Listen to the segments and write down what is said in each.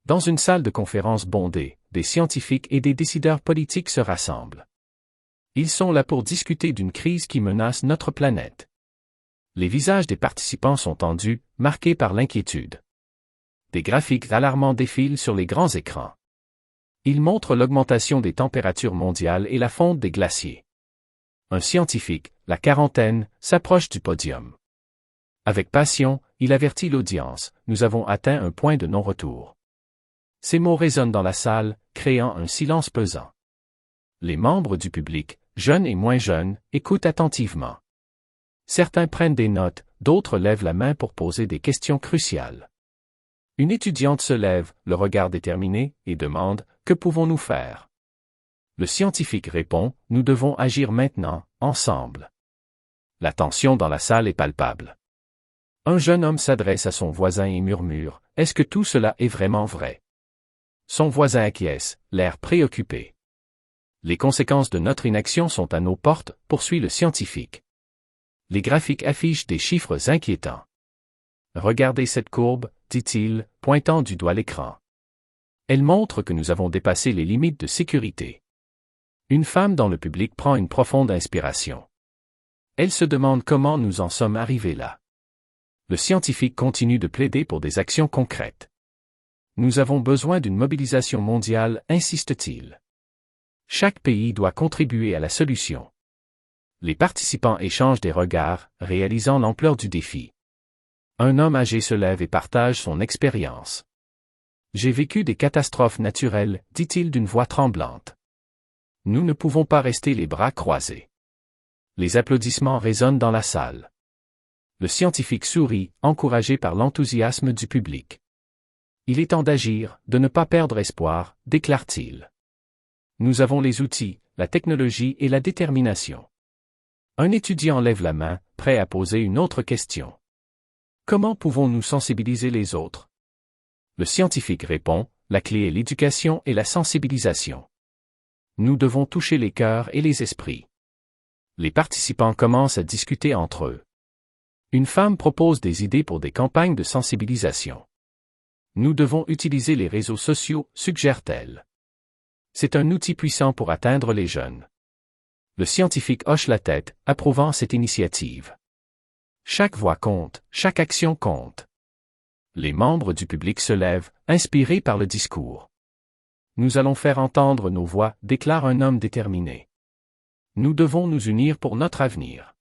Dans une salle de conférence bondée, des scientifiques et des décideurs politiques se rassemblent. Ils sont là pour discuter d'une crise qui menace notre planète. Les visages des participants sont tendus, marqués par l'inquiétude. Des graphiques alarmants défilent sur les grands écrans. Ils montrent l'augmentation des températures mondiales et la fonte des glaciers. Un scientifique, la quarantaine, s'approche du podium. Avec passion, il avertit l'audience, nous avons atteint un point de non-retour. Ces mots résonnent dans la salle, créant un silence pesant. Les membres du public, jeunes et moins jeunes, écoutent attentivement. Certains prennent des notes, d'autres lèvent la main pour poser des questions cruciales. Une étudiante se lève, le regard déterminé, et demande, que pouvons-nous faire? Le scientifique répond, nous devons agir maintenant, ensemble. La tension dans la salle est palpable. Un jeune homme s'adresse à son voisin et murmure, est-ce que tout cela est vraiment vrai? Son voisin acquiesce, l'air préoccupé. Les conséquences de notre inaction sont à nos portes, poursuit le scientifique. Les graphiques affichent des chiffres inquiétants. Regardez cette courbe, dit-il, pointant du doigt l'écran. Elle montre que nous avons dépassé les limites de sécurité. Une femme dans le public prend une profonde inspiration. Elle se demande comment nous en sommes arrivés là. Le scientifique continue de plaider pour des actions concrètes. Nous avons besoin d'une mobilisation mondiale, insiste-t-il. Chaque pays doit contribuer à la solution. Les participants échangent des regards, réalisant l'ampleur du défi. Un homme âgé se lève et partage son expérience. J'ai vécu des catastrophes naturelles, dit-il d'une voix tremblante. Nous ne pouvons pas rester les bras croisés. Les applaudissements résonnent dans la salle. Le scientifique sourit, encouragé par l'enthousiasme du public. Il est temps d'agir, de ne pas perdre espoir, déclare-t-il. Nous avons les outils, la technologie et la détermination. Un étudiant lève la main, prêt à poser une autre question. Comment pouvons-nous sensibiliser les autres? Le scientifique répond, la clé est l'éducation et la sensibilisation. Nous devons toucher les cœurs et les esprits. Les participants commencent à discuter entre eux. Une femme propose des idées pour des campagnes de sensibilisation. Nous devons utiliser les réseaux sociaux, suggère-t-elle. C'est un outil puissant pour atteindre les jeunes. Le scientifique hoche la tête, approuvant cette initiative. Chaque voix compte, chaque action compte. Les membres du public se lèvent, inspirés par le discours. Nous allons faire entendre nos voix, déclare un homme déterminé. Nous devons nous unir pour notre avenir.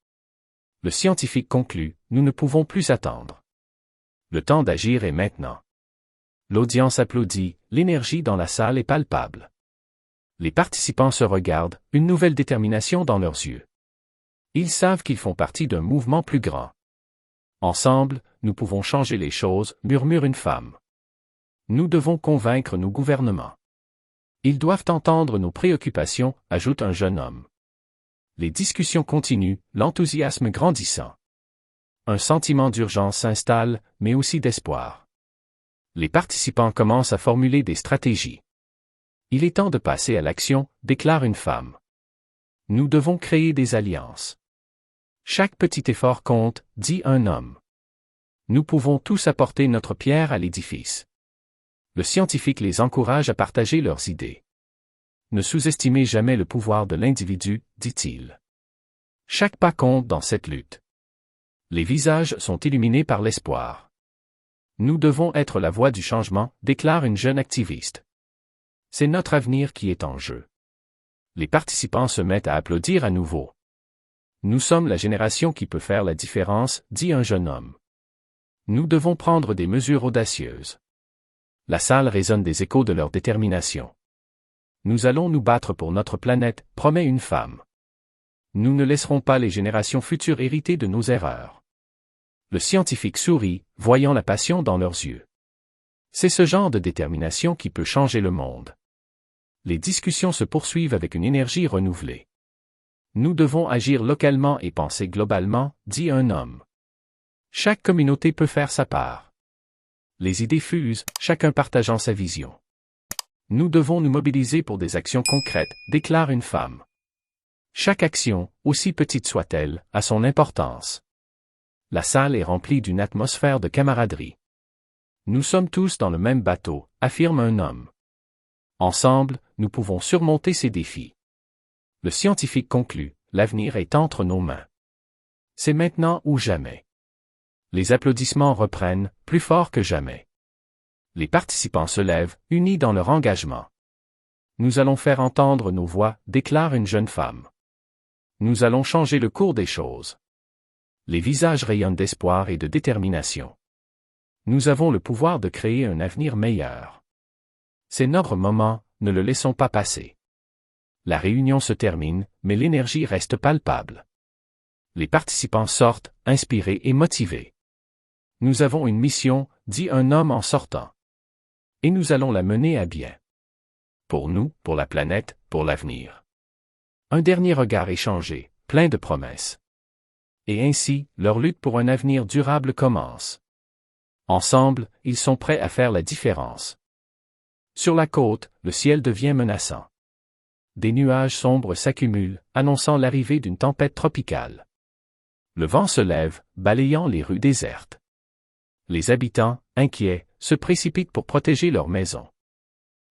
Le scientifique conclut, nous ne pouvons plus attendre. Le temps d'agir est maintenant. L'audience applaudit, l'énergie dans la salle est palpable. Les participants se regardent, une nouvelle détermination dans leurs yeux. Ils savent qu'ils font partie d'un mouvement plus grand. Ensemble, nous pouvons changer les choses, murmure une femme. Nous devons convaincre nos gouvernements. Ils doivent entendre nos préoccupations, ajoute un jeune homme. Les discussions continuent, l'enthousiasme grandissant. Un sentiment d'urgence s'installe, mais aussi d'espoir. Les participants commencent à formuler des stratégies. Il est temps de passer à l'action, déclare une femme. Nous devons créer des alliances. Chaque petit effort compte, dit un homme. Nous pouvons tous apporter notre pierre à l'édifice. Le scientifique les encourage à partager leurs idées. Ne sous-estimez jamais le pouvoir de l'individu, dit-il. Chaque pas compte dans cette lutte. Les visages sont illuminés par l'espoir. Nous devons être la voix du changement, déclare une jeune activiste. C'est notre avenir qui est en jeu. Les participants se mettent à applaudir à nouveau. Nous sommes la génération qui peut faire la différence, dit un jeune homme. Nous devons prendre des mesures audacieuses. La salle résonne des échos de leur détermination. Nous allons nous battre pour notre planète, promet une femme. Nous ne laisserons pas les générations futures hériter de nos erreurs. Le scientifique sourit, voyant la passion dans leurs yeux. C'est ce genre de détermination qui peut changer le monde. Les discussions se poursuivent avec une énergie renouvelée. Nous devons agir localement et penser globalement, dit un homme. Chaque communauté peut faire sa part. Les idées fusent, chacun partageant sa vision. Nous devons nous mobiliser pour des actions concrètes, déclare une femme. Chaque action, aussi petite soit-elle, a son importance. La salle est remplie d'une atmosphère de camaraderie. Nous sommes tous dans le même bateau, affirme un homme. Ensemble, nous pouvons surmonter ces défis. Le scientifique conclut, l'avenir est entre nos mains. C'est maintenant ou jamais. Les applaudissements reprennent, plus fort que jamais. Les participants se lèvent, unis dans leur engagement. Nous allons faire entendre nos voix, déclare une jeune femme. Nous allons changer le cours des choses. Les visages rayonnent d'espoir et de détermination. Nous avons le pouvoir de créer un avenir meilleur. C'est notre moment, ne le laissons pas passer. La réunion se termine, mais l'énergie reste palpable. Les participants sortent, inspirés et motivés. Nous avons une mission, dit un homme en sortant. Et nous allons la mener à bien. Pour nous, pour la planète, pour l'avenir. Un dernier regard échangé, plein de promesses. Et ainsi, leur lutte pour un avenir durable commence. Ensemble, ils sont prêts à faire la différence. Sur la côte, le ciel devient menaçant. Des nuages sombres s'accumulent, annonçant l'arrivée d'une tempête tropicale. Le vent se lève, balayant les rues désertes. Les habitants, inquiets, se précipitent pour protéger leurs maisons.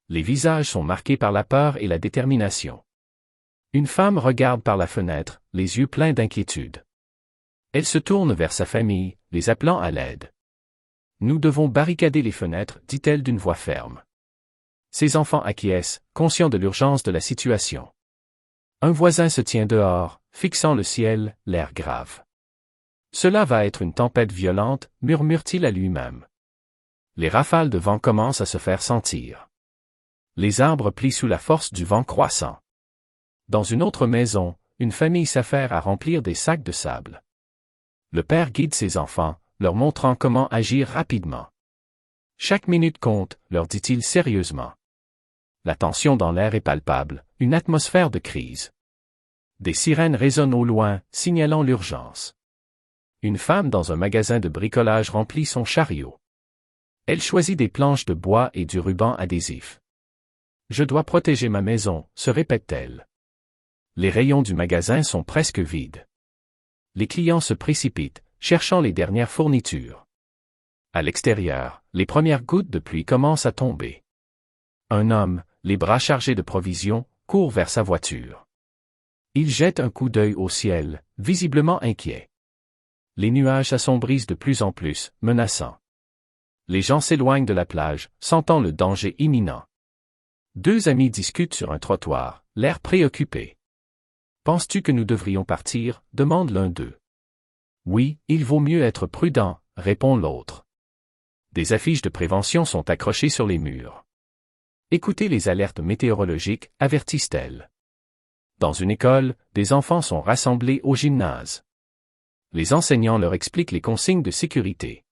Les visages sont marqués par la peur et la détermination. Une femme regarde par la fenêtre, les yeux pleins d'inquiétude. Elle se tourne vers sa famille, les appelant à l'aide. Nous devons barricader les fenêtres, dit-elle d'une voix ferme. Ses enfants acquiescent, conscients de l'urgence de la situation. Un voisin se tient dehors, fixant le ciel, l'air grave. Cela va être une tempête violente, murmure-t-il à lui-même. Les rafales de vent commencent à se faire sentir. Les arbres plient sous la force du vent croissant. Dans une autre maison, une famille s'affaire à remplir des sacs de sable. Le père guide ses enfants, leur montrant comment agir rapidement. Chaque minute compte, leur dit-il sérieusement. La tension dans l'air est palpable, une atmosphère de crise. Des sirènes résonnent au loin, signalant l'urgence. Une femme dans un magasin de bricolage remplit son chariot. Elle choisit des planches de bois et du ruban adhésif. Je dois protéger ma maison, se répète-t-elle. Les rayons du magasin sont presque vides. Les clients se précipitent, cherchant les dernières fournitures. À l'extérieur, les premières gouttes de pluie commencent à tomber. Un homme, les bras chargés de provisions, court vers sa voiture. Il jette un coup d'œil au ciel, visiblement inquiet. Les nuages s'assombrissent de plus en plus, menaçants. Les gens s'éloignent de la plage, sentant le danger imminent. Deux amis discutent sur un trottoir, l'air préoccupé. « Penses-tu que nous devrions partir ?» demande l'un d'eux. « Oui, il vaut mieux être prudent », répond l'autre. Des affiches de prévention sont accrochées sur les murs. Écoutez les alertes météorologiques, avertissent-elles. Dans une école, des enfants sont rassemblés au gymnase. Les enseignants leur expliquent les consignes de sécurité.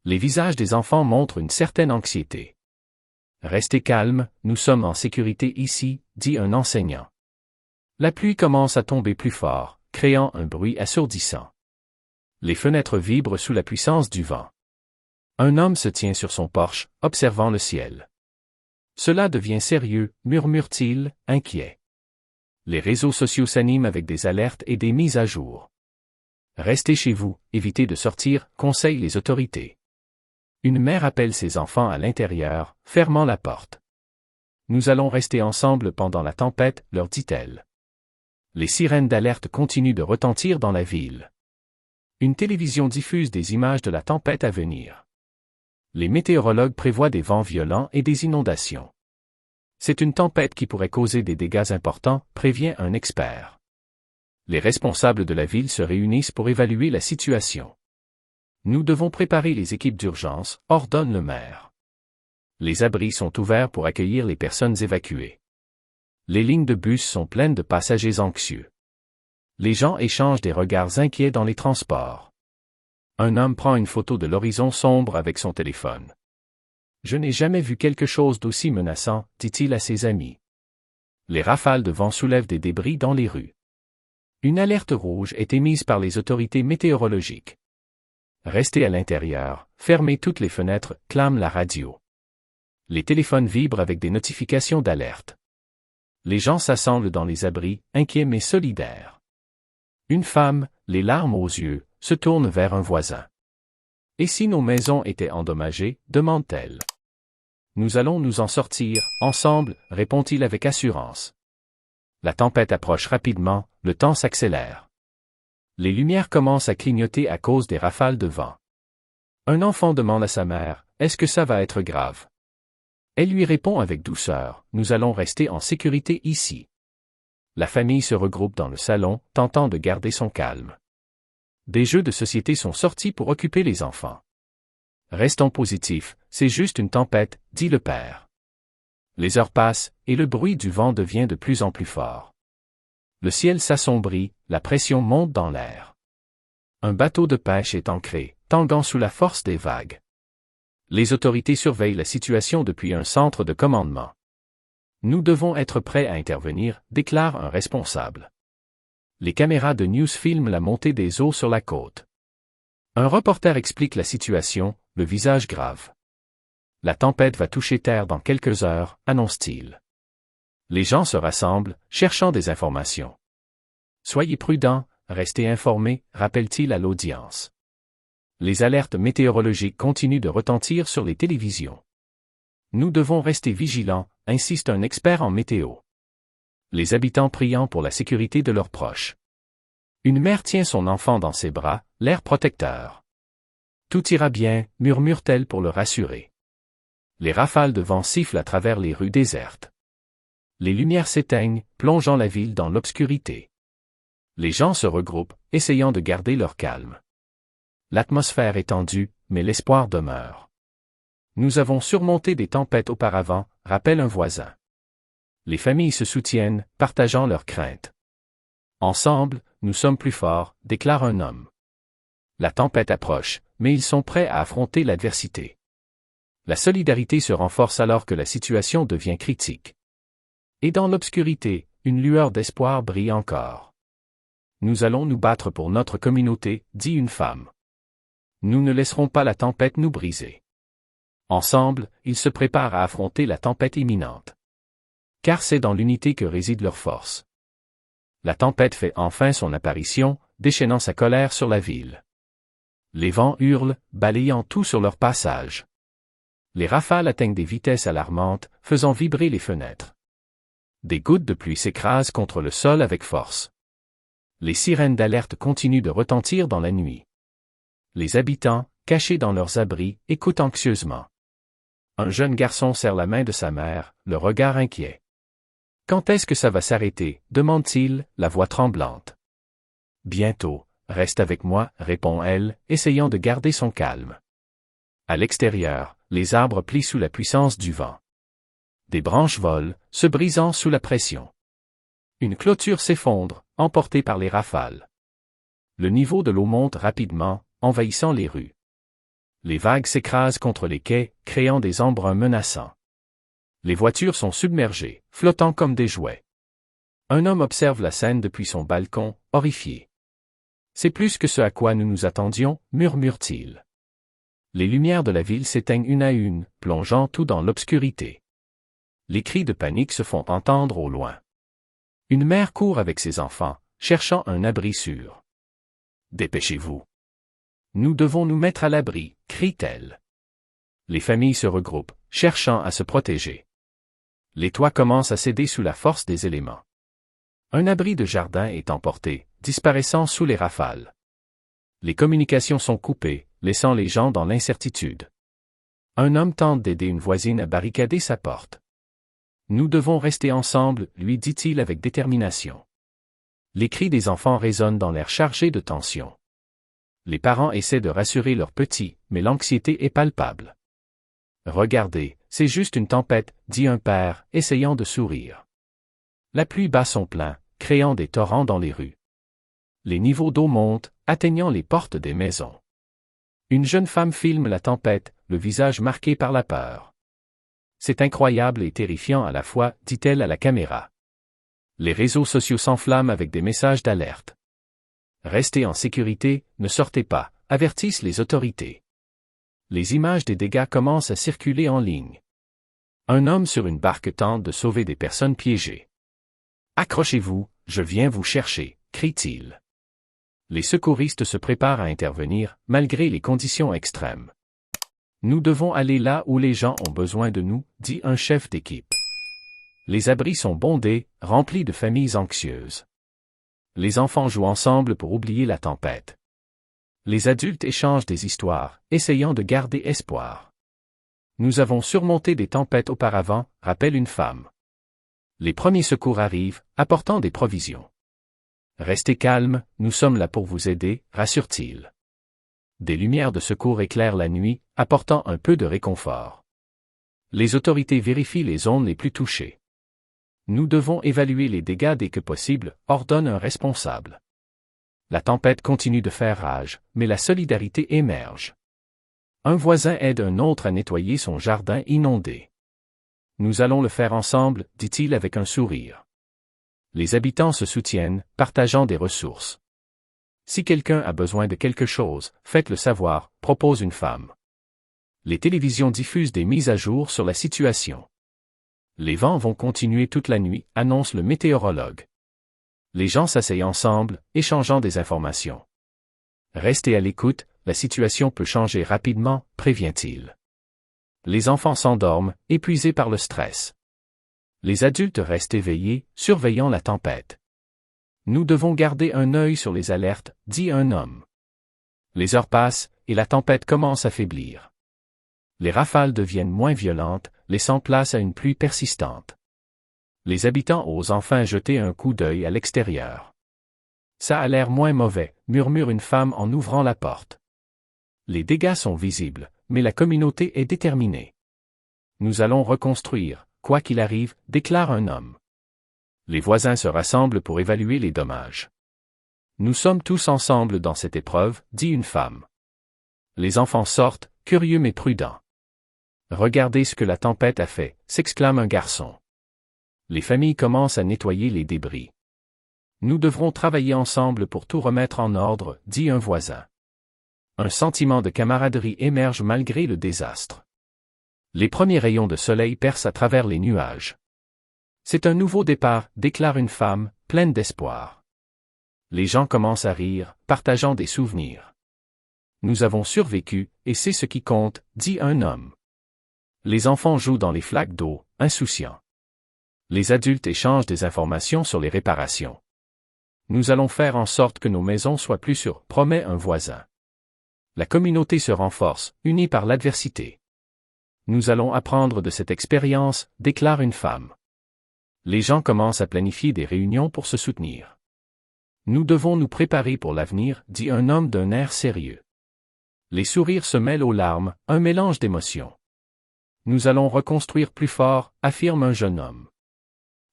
Les visages des enfants montrent une certaine anxiété. « Restez calmes, nous sommes en sécurité ici », dit un enseignant. La pluie commence à tomber plus fort, créant un bruit assourdissant. Les fenêtres vibrent sous la puissance du vent. Un homme se tient sur son porche, observant le ciel. « Cela devient sérieux », murmure-t-il, inquiet. Les réseaux sociaux s'animent avec des alertes et des mises à jour. « Restez chez vous, évitez de sortir », conseillent les autorités. Une mère appelle ses enfants à l'intérieur, fermant la porte. « Nous allons rester ensemble pendant la tempête », leur dit-elle. Les sirènes d'alerte continuent de retentir dans la ville. Une télévision diffuse des images de la tempête à venir. Les météorologues prévoient des vents violents et des inondations. C'est une tempête qui pourrait causer des dégâts importants, prévient un expert. Les responsables de la ville se réunissent pour évaluer la situation. Nous devons préparer les équipes d'urgence, ordonne le maire. Les abris sont ouverts pour accueillir les personnes évacuées. Les lignes de bus sont pleines de passagers anxieux. Les gens échangent des regards inquiets dans les transports. Un homme prend une photo de l'horizon sombre avec son téléphone. « Je n'ai jamais vu quelque chose d'aussi menaçant », dit-il à ses amis. Les rafales de vent soulèvent des débris dans les rues. Une alerte rouge est émise par les autorités météorologiques. « Restez à l'intérieur, fermez toutes les fenêtres », clame la radio. Les téléphones vibrent avec des notifications d'alerte. Les gens s'assemblent dans les abris, inquiets mais solidaires. Une femme, les larmes aux yeux, se tourne vers un voisin. Et si nos maisons étaient endommagées, demande-t-elle. Nous allons nous en sortir, ensemble, répond-il avec assurance. La tempête approche rapidement, le temps s'accélère. Les lumières commencent à clignoter à cause des rafales de vent. Un enfant demande à sa mère, « Est-ce que ça va être grave ?» Elle lui répond avec douceur, « Nous allons rester en sécurité ici. » La famille se regroupe dans le salon, tentant de garder son calme. Des jeux de société sont sortis pour occuper les enfants. Restons positifs, c'est juste une tempête, dit le père. Les heures passent, et le bruit du vent devient de plus en plus fort. Le ciel s'assombrit, la pression monte dans l'air. Un bateau de pêche est ancré, tanguant sous la force des vagues. Les autorités surveillent la situation depuis un centre de commandement. Nous devons être prêts à intervenir, déclare un responsable. Les caméras de news filment la montée des eaux sur la côte. Un reporter explique la situation, le visage grave. La tempête va toucher terre dans quelques heures, annonce-t-il. Les gens se rassemblent, cherchant des informations. Soyez prudents, restez informés, rappelle-t-il à l'audience. Les alertes météorologiques continuent de retentir sur les télévisions. Nous devons rester vigilants, insiste un expert en météo. Les habitants priant pour la sécurité de leurs proches. Une mère tient son enfant dans ses bras, l'air protecteur. Tout ira bien, murmure-t-elle pour le rassurer. Les rafales de vent sifflent à travers les rues désertes. Les lumières s'éteignent, plongeant la ville dans l'obscurité. Les gens se regroupent, essayant de garder leur calme. L'atmosphère est tendue, mais l'espoir demeure. Nous avons surmonté des tempêtes auparavant, rappelle un voisin. Les familles se soutiennent, partageant leurs craintes. Ensemble, nous sommes plus forts, déclare un homme. La tempête approche, mais ils sont prêts à affronter l'adversité. La solidarité se renforce alors que la situation devient critique. Et dans l'obscurité, une lueur d'espoir brille encore. Nous allons nous battre pour notre communauté, dit une femme. Nous ne laisserons pas la tempête nous briser. Ensemble, ils se préparent à affronter la tempête imminente. Car c'est dans l'unité que réside leur force. La tempête fait enfin son apparition, déchaînant sa colère sur la ville. Les vents hurlent, balayant tout sur leur passage. Les rafales atteignent des vitesses alarmantes, faisant vibrer les fenêtres. Des gouttes de pluie s'écrasent contre le sol avec force. Les sirènes d'alerte continuent de retentir dans la nuit. Les habitants, cachés dans leurs abris, écoutent anxieusement. Un jeune garçon serre la main de sa mère, le regard inquiet. « Quand est-ce que ça va s'arrêter » demande-t-il, la voix tremblante. « Bientôt, reste avec moi » répond elle, essayant de garder son calme. À l'extérieur, les arbres plient sous la puissance du vent. Des branches volent, se brisant sous la pression. Une clôture s'effondre, emportée par les rafales. Le niveau de l'eau monte rapidement, envahissant les rues. Les vagues s'écrasent contre les quais, créant des embruns menaçants. Les voitures sont submergées, flottant comme des jouets. Un homme observe la scène depuis son balcon, horrifié. « C'est plus que ce à quoi nous nous attendions » murmure-t-il. Les lumières de la ville s'éteignent une à une, plongeant tout dans l'obscurité. Les cris de panique se font entendre au loin. Une mère court avec ses enfants, cherchant un abri sûr. « Dépêchez-vous. Nous devons nous mettre à l'abri » crie-t-elle. Les familles se regroupent, cherchant à se protéger. Les toits commencent à céder sous la force des éléments. Un abri de jardin est emporté, disparaissant sous les rafales. Les communications sont coupées, laissant les gens dans l'incertitude. Un homme tente d'aider une voisine à barricader sa porte. « Nous devons rester ensemble » lui dit-il avec détermination. Les cris des enfants résonnent dans l'air chargé de tension. Les parents essaient de rassurer leurs petits, mais l'anxiété est palpable. « Regardez, c'est juste une tempête » dit un père, essayant de sourire. La pluie bat son plein, créant des torrents dans les rues. Les niveaux d'eau montent, atteignant les portes des maisons. Une jeune femme filme la tempête, le visage marqué par la peur. « C'est incroyable et terrifiant à la fois » dit-elle à la caméra. Les réseaux sociaux s'enflamment avec des messages d'alerte. « Restez en sécurité, ne sortez pas » avertissent les autorités. Les images des dégâts commencent à circuler en ligne. Un homme sur une barque tente de sauver des personnes piégées. « Accrochez-vous, je viens vous chercher » crie-t-il. Les secouristes se préparent à intervenir, malgré les conditions extrêmes. Nous devons aller là où les gens ont besoin de nous, dit un chef d'équipe. Les abris sont bondés, remplis de familles anxieuses. Les enfants jouent ensemble pour oublier la tempête. Les adultes échangent des histoires, essayant de garder espoir. Nous avons surmonté des tempêtes auparavant, rappelle une femme. Les premiers secours arrivent, apportant des provisions. Restez calme, nous sommes là pour vous aider, rassure-t-il. Des lumières de secours éclairent la nuit, apportant un peu de réconfort. Les autorités vérifient les zones les plus touchées. Nous devons évaluer les dégâts dès que possible, ordonne un responsable. La tempête continue de faire rage, mais la solidarité émerge. Un voisin aide un autre à nettoyer son jardin inondé. Nous allons le faire ensemble, dit-il avec un sourire. Les habitants se soutiennent, partageant des ressources. Si quelqu'un a besoin de quelque chose, faites-le savoir, propose une femme. Les télévisions diffusent des mises à jour sur la situation. Les vents vont continuer toute la nuit, annonce le météorologue. Les gens s'asseyent ensemble, échangeant des informations. Restez à l'écoute, la situation peut changer rapidement, prévient-il. Les enfants s'endorment, épuisés par le stress. Les adultes restent éveillés, surveillant la tempête. Nous devons garder un œil sur les alertes, dit un homme. Les heures passent, et la tempête commence à faiblir. Les rafales deviennent moins violentes, laissant place à une pluie persistante. Les habitants osent enfin jeter un coup d'œil à l'extérieur. Ça a l'air moins mauvais, murmure une femme en ouvrant la porte. Les dégâts sont visibles, mais la communauté est déterminée. Nous allons reconstruire, quoi qu'il arrive, déclare un homme. Les voisins se rassemblent pour évaluer les dommages. Nous sommes tous ensemble dans cette épreuve, dit une femme. Les enfants sortent, curieux mais prudents. Regardez ce que la tempête a fait, s'exclame un garçon. Les familles commencent à nettoyer les débris. Nous devrons travailler ensemble pour tout remettre en ordre, dit un voisin. Un sentiment de camaraderie émerge malgré le désastre. Les premiers rayons de soleil percent à travers les nuages. C'est un nouveau départ, déclare une femme, pleine d'espoir. Les gens commencent à rire, partageant des souvenirs. Nous avons survécu, et c'est ce qui compte, dit un homme. Les enfants jouent dans les flaques d'eau, insouciants. Les adultes échangent des informations sur les réparations. Nous allons faire en sorte que nos maisons soient plus sûres, promet un voisin. La communauté se renforce, unie par l'adversité. Nous allons apprendre de cette expérience, déclare une femme. Les gens commencent à planifier des réunions pour se soutenir. Nous devons nous préparer pour l'avenir, dit un homme d'un air sérieux. Les sourires se mêlent aux larmes, un mélange d'émotions. Nous allons reconstruire plus fort, affirme un jeune homme.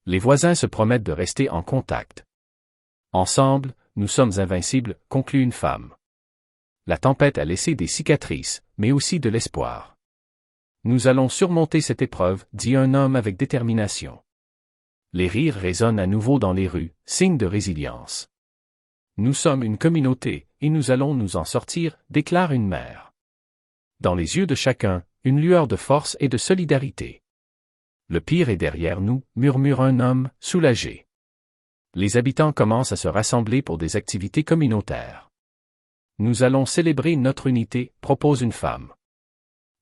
Les voisins se promettent de rester en contact. Ensemble, nous sommes invincibles, conclut une femme. La tempête a laissé des cicatrices, mais aussi de l'espoir. Nous allons surmonter cette épreuve, dit un homme avec détermination. Les rires résonnent à nouveau dans les rues, signe de résilience. Nous sommes une communauté, et nous allons nous en sortir, déclare une mère. Dans les yeux de chacun, une lueur de force et de solidarité. Le pire est derrière nous, murmure un homme, soulagé. Les habitants commencent à se rassembler pour des activités communautaires. Nous allons célébrer notre unité, propose une femme.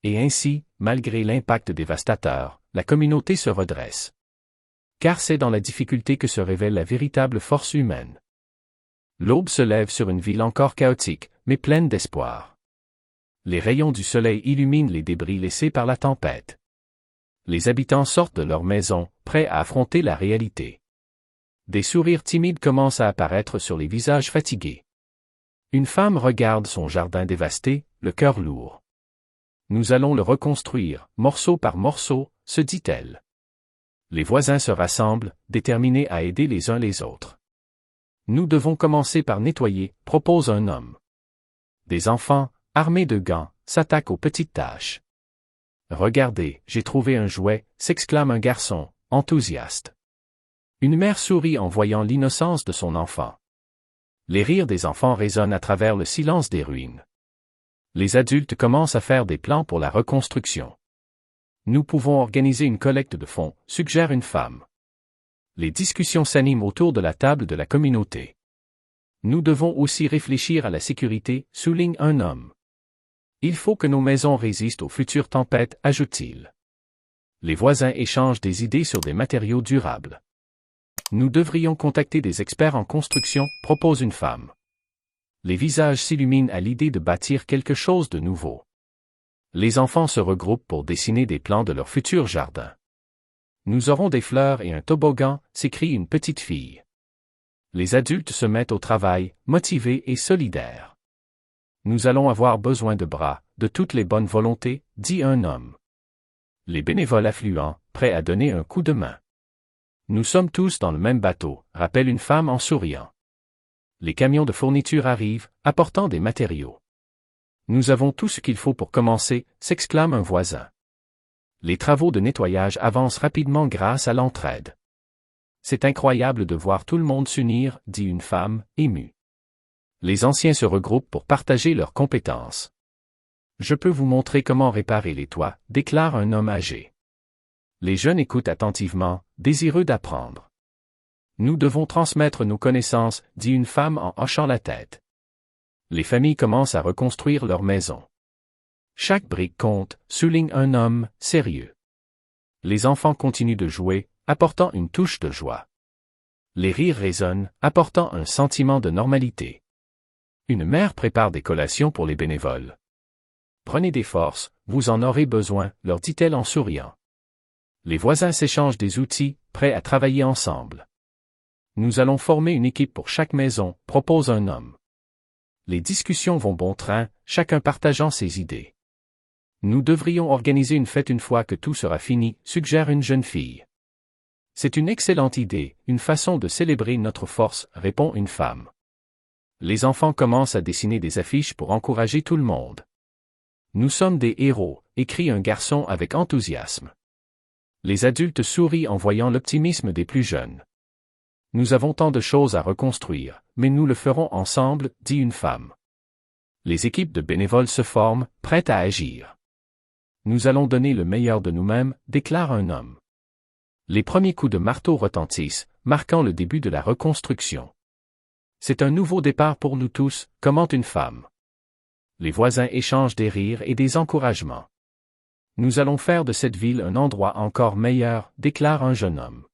Et ainsi, malgré l'impact dévastateur, la communauté se redresse. Car c'est dans la difficulté que se révèle la véritable force humaine. L'aube se lève sur une ville encore chaotique, mais pleine d'espoir. Les rayons du soleil illuminent les débris laissés par la tempête. Les habitants sortent de leur maison, prêts à affronter la réalité. Des sourires timides commencent à apparaître sur les visages fatigués. Une femme regarde son jardin dévasté, le cœur lourd. Nous allons le reconstruire, morceau par morceau, se dit-elle. Les voisins se rassemblent, déterminés à aider les uns les autres. Nous devons commencer par nettoyer, propose un homme. Des enfants, armés de gants, s'attaquent aux petites tâches. Regardez, j'ai trouvé un jouet, s'exclame un garçon, enthousiaste. Une mère sourit en voyant l'innocence de son enfant. Les rires des enfants résonnent à travers le silence des ruines. Les adultes commencent à faire des plans pour la reconstruction. Nous pouvons organiser une collecte de fonds, suggère une femme. Les discussions s'animent autour de la table de la communauté. Nous devons aussi réfléchir à la sécurité, souligne un homme. Il faut que nos maisons résistent aux futures tempêtes, ajoute-t-il. Les voisins échangent des idées sur des matériaux durables. Nous devrions contacter des experts en construction, propose une femme. Les visages s'illuminent à l'idée de bâtir quelque chose de nouveau. Les enfants se regroupent pour dessiner des plans de leur futur jardin. Nous aurons des fleurs et un toboggan, s'écrie une petite fille. Les adultes se mettent au travail, motivés et solidaires. Nous allons avoir besoin de bras, de toutes les bonnes volontés, dit un homme. Les bénévoles affluents, prêts à donner un coup de main. Nous sommes tous dans le même bateau, rappelle une femme en souriant. Les camions de fourniture arrivent, apportant des matériaux. Nous avons tout ce qu'il faut pour commencer, s'exclame un voisin. Les travaux de nettoyage avancent rapidement grâce à l'entraide. C'est incroyable de voir tout le monde s'unir, dit une femme, émue. Les anciens se regroupent pour partager leurs compétences. Je peux vous montrer comment réparer les toits, déclare un homme âgé. Les jeunes écoutent attentivement, désireux d'apprendre. Nous devons transmettre nos connaissances, dit une femme en hochant la tête. Les familles commencent à reconstruire leur maison. Chaque brique compte, souligne un homme, sérieux. Les enfants continuent de jouer, apportant une touche de joie. Les rires résonnent, apportant un sentiment de normalité. Une mère prépare des collations pour les bénévoles. Prenez des forces, vous en aurez besoin, leur dit-elle en souriant. Les voisins s'échangent des outils, prêts à travailler ensemble. Nous allons former une équipe pour chaque maison, propose un homme. Les discussions vont bon train, chacun partageant ses idées. Nous devrions organiser une fête une fois que tout sera fini, suggère une jeune fille. C'est une excellente idée, une façon de célébrer notre force, répond une femme. Les enfants commencent à dessiner des affiches pour encourager tout le monde. Nous sommes des héros, écrit un garçon avec enthousiasme. Les adultes sourient en voyant l'optimisme des plus jeunes. Nous avons tant de choses à reconstruire, mais nous le ferons ensemble, dit une femme. Les équipes de bénévoles se forment, prêtes à agir. Nous allons donner le meilleur de nous-mêmes, déclare un homme. Les premiers coups de marteau retentissent, marquant le début de la reconstruction. C'est un nouveau départ pour nous tous, commente une femme. Les voisins échangent des rires et des encouragements. Nous allons faire de cette ville un endroit encore meilleur, déclare un jeune homme.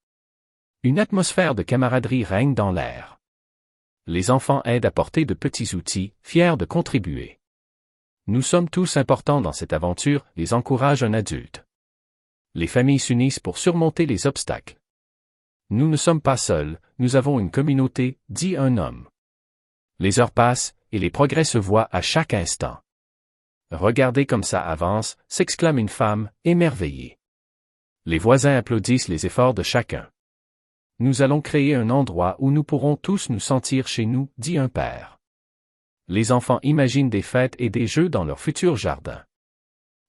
Une atmosphère de camaraderie règne dans l'air. Les enfants aident à porter de petits outils, fiers de contribuer. Nous sommes tous importants dans cette aventure, les encourage un adulte. Les familles s'unissent pour surmonter les obstacles. Nous ne sommes pas seuls, nous avons une communauté, dit un homme. Les heures passent, et les progrès se voient à chaque instant. Regardez comme ça avance, s'exclame une femme, émerveillée. Les voisins applaudissent les efforts de chacun. Nous allons créer un endroit où nous pourrons tous nous sentir chez nous, dit un père. Les enfants imaginent des fêtes et des jeux dans leur futur jardin.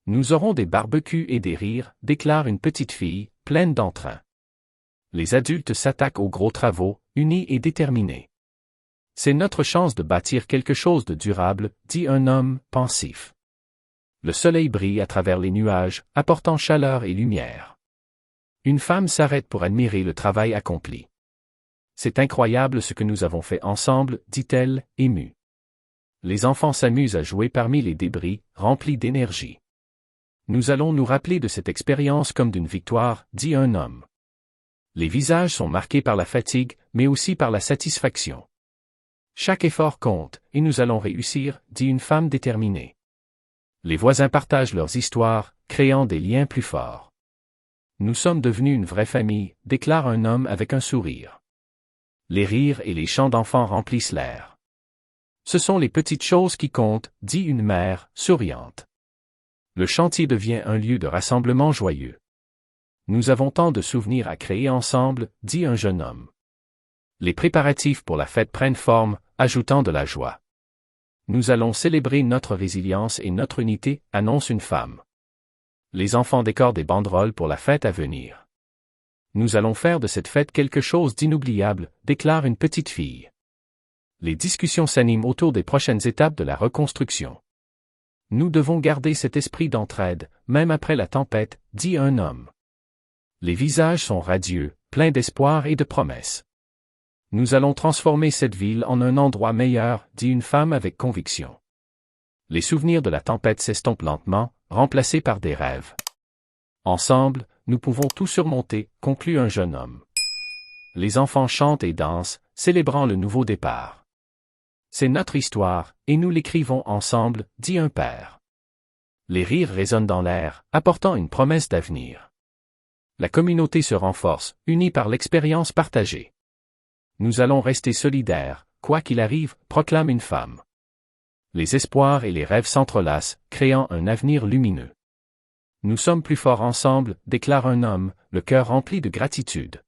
Nous aurons des barbecues et des rires, déclare une petite fille, pleine d'entrain. Les adultes s'attaquent aux gros travaux, unis et déterminés. C'est notre chance de bâtir quelque chose de durable, dit un homme, pensif. Le soleil brille à travers les nuages, apportant chaleur et lumière. Une femme s'arrête pour admirer le travail accompli. C'est incroyable ce que nous avons fait ensemble, dit-elle, émue. Les enfants s'amusent à jouer parmi les débris, remplis d'énergie. Nous allons nous rappeler de cette expérience comme d'une victoire, dit un homme. Les visages sont marqués par la fatigue, mais aussi par la satisfaction. Chaque effort compte, et nous allons réussir, dit une femme déterminée. Les voisins partagent leurs histoires, créant des liens plus forts. Nous sommes devenus une vraie famille, déclare un homme avec un sourire. Les rires et les chants d'enfants remplissent l'air. Ce sont les petites choses qui comptent, dit une mère, souriante. Le chantier devient un lieu de rassemblement joyeux. Nous avons tant de souvenirs à créer ensemble, dit un jeune homme. Les préparatifs pour la fête prennent forme, ajoutant de la joie. Nous allons célébrer notre résilience et notre unité, annonce une femme. Les enfants décorent des banderoles pour la fête à venir. Nous allons faire de cette fête quelque chose d'inoubliable, déclare une petite fille. Les discussions s'animent autour des prochaines étapes de la reconstruction. Nous devons garder cet esprit d'entraide, même après la tempête, dit un homme. Les visages sont radieux, pleins d'espoir et de promesses. Nous allons transformer cette ville en un endroit meilleur, dit une femme avec conviction. Les souvenirs de la tempête s'estompent lentement, remplacés par des rêves. Ensemble, nous pouvons tout surmonter, conclut un jeune homme. Les enfants chantent et dansent, célébrant le nouveau départ. C'est notre histoire, et nous l'écrivons ensemble, dit un père. Les rires résonnent dans l'air, apportant une promesse d'avenir. La communauté se renforce, unie par l'expérience partagée. Nous allons rester solidaires, quoi qu'il arrive, proclame une femme. Les espoirs et les rêves s'entrelacent, créant un avenir lumineux. Nous sommes plus forts ensemble, déclare un homme, le cœur rempli de gratitude.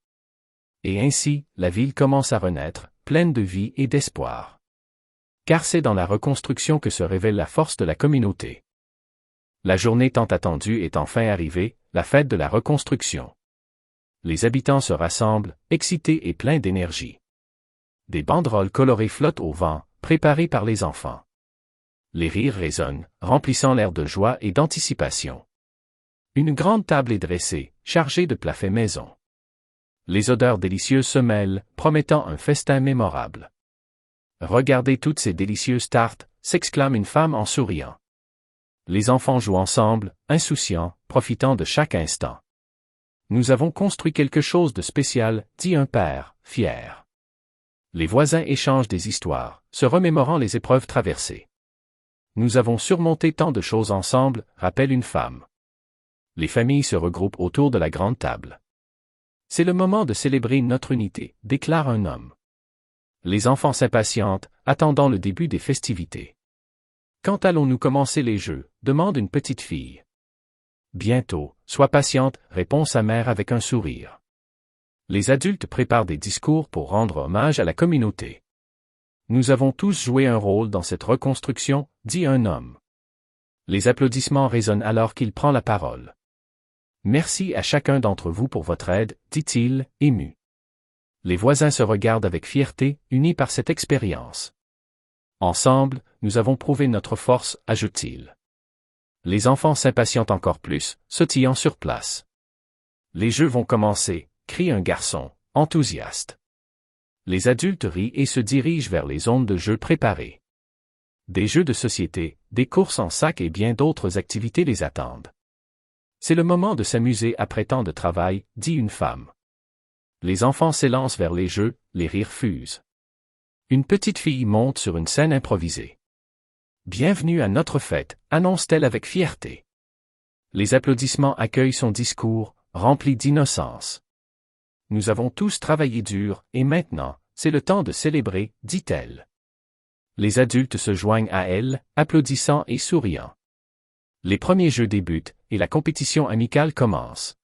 Et ainsi, la ville commence à renaître, pleine de vie et d'espoir. Car c'est dans la reconstruction que se révèle la force de la communauté. La journée tant attendue est enfin arrivée, la fête de la reconstruction. Les habitants se rassemblent, excités et pleins d'énergie. Des banderoles colorées flottent au vent, préparées par les enfants. Les rires résonnent, remplissant l'air de joie et d'anticipation. Une grande table est dressée, chargée de plats faits maison. Les odeurs délicieuses se mêlent, promettant un festin mémorable. Regardez toutes ces délicieuses tartes, s'exclame une femme en souriant. Les enfants jouent ensemble, insouciants, profitant de chaque instant. Nous avons construit quelque chose de spécial, dit un père, fier. Les voisins échangent des histoires, se remémorant les épreuves traversées. Nous avons surmonté tant de choses ensemble, rappelle une femme. Les familles se regroupent autour de la grande table. C'est le moment de célébrer notre unité, déclare un homme. Les enfants s'impatientent, attendant le début des festivités. Quand allons-nous commencer les jeux, demande une petite fille. Bientôt, sois patiente, répond sa mère avec un sourire. Les adultes préparent des discours pour rendre hommage à la communauté. Nous avons tous joué un rôle dans cette reconstruction, dit un homme. Les applaudissements résonnent alors qu'il prend la parole. Merci à chacun d'entre vous pour votre aide, dit-il, ému. Les voisins se regardent avec fierté, unis par cette expérience. Ensemble, nous avons prouvé notre force, ajoute-t-il. Les enfants s'impatientent encore plus, sautillant sur place. Les jeux vont commencer, crie un garçon, enthousiaste. Les adultes rient et se dirigent vers les zones de jeux préparées. Des jeux de société, des courses en sac et bien d'autres activités les attendent. C'est le moment de s'amuser après tant de travail, dit une femme. Les enfants s'élancent vers les jeux, les rires fusent. Une petite fille monte sur une scène improvisée. Bienvenue à notre fête, annonce-t-elle avec fierté. Les applaudissements accueillent son discours, rempli d'innocence. Nous avons tous travaillé dur, et maintenant, c'est le temps de célébrer, dit-elle. Les adultes se joignent à elle, applaudissant et souriant. Les premiers jeux débutent, et la compétition amicale commence.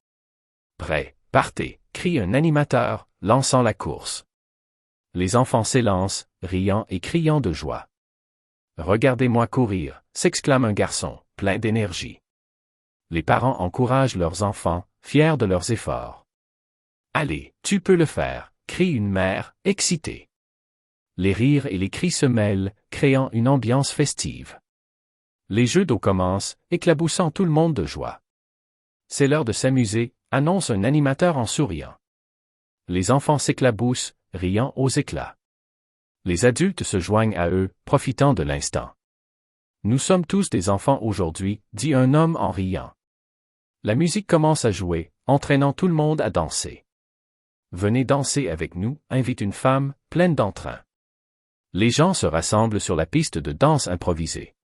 Prêt, partez, crie un animateur, lançant la course. Les enfants s'élancent, riant et criant de joie. Regardez-moi courir, s'exclame un garçon, plein d'énergie. Les parents encouragent leurs enfants, fiers de leurs efforts. Allez, tu peux le faire, crie une mère, excitée. Les rires et les cris se mêlent, créant une ambiance festive. Les jeux d'eau commencent, éclaboussant tout le monde de joie. C'est l'heure de s'amuser, annonce un animateur en souriant. Les enfants s'éclaboussent, riant aux éclats. Les adultes se joignent à eux, profitant de l'instant. Nous sommes tous des enfants aujourd'hui, dit un homme en riant. La musique commence à jouer, entraînant tout le monde à danser. Venez danser avec nous, invite une femme, pleine d'entrain. Les gens se rassemblent sur la piste de danse improvisée.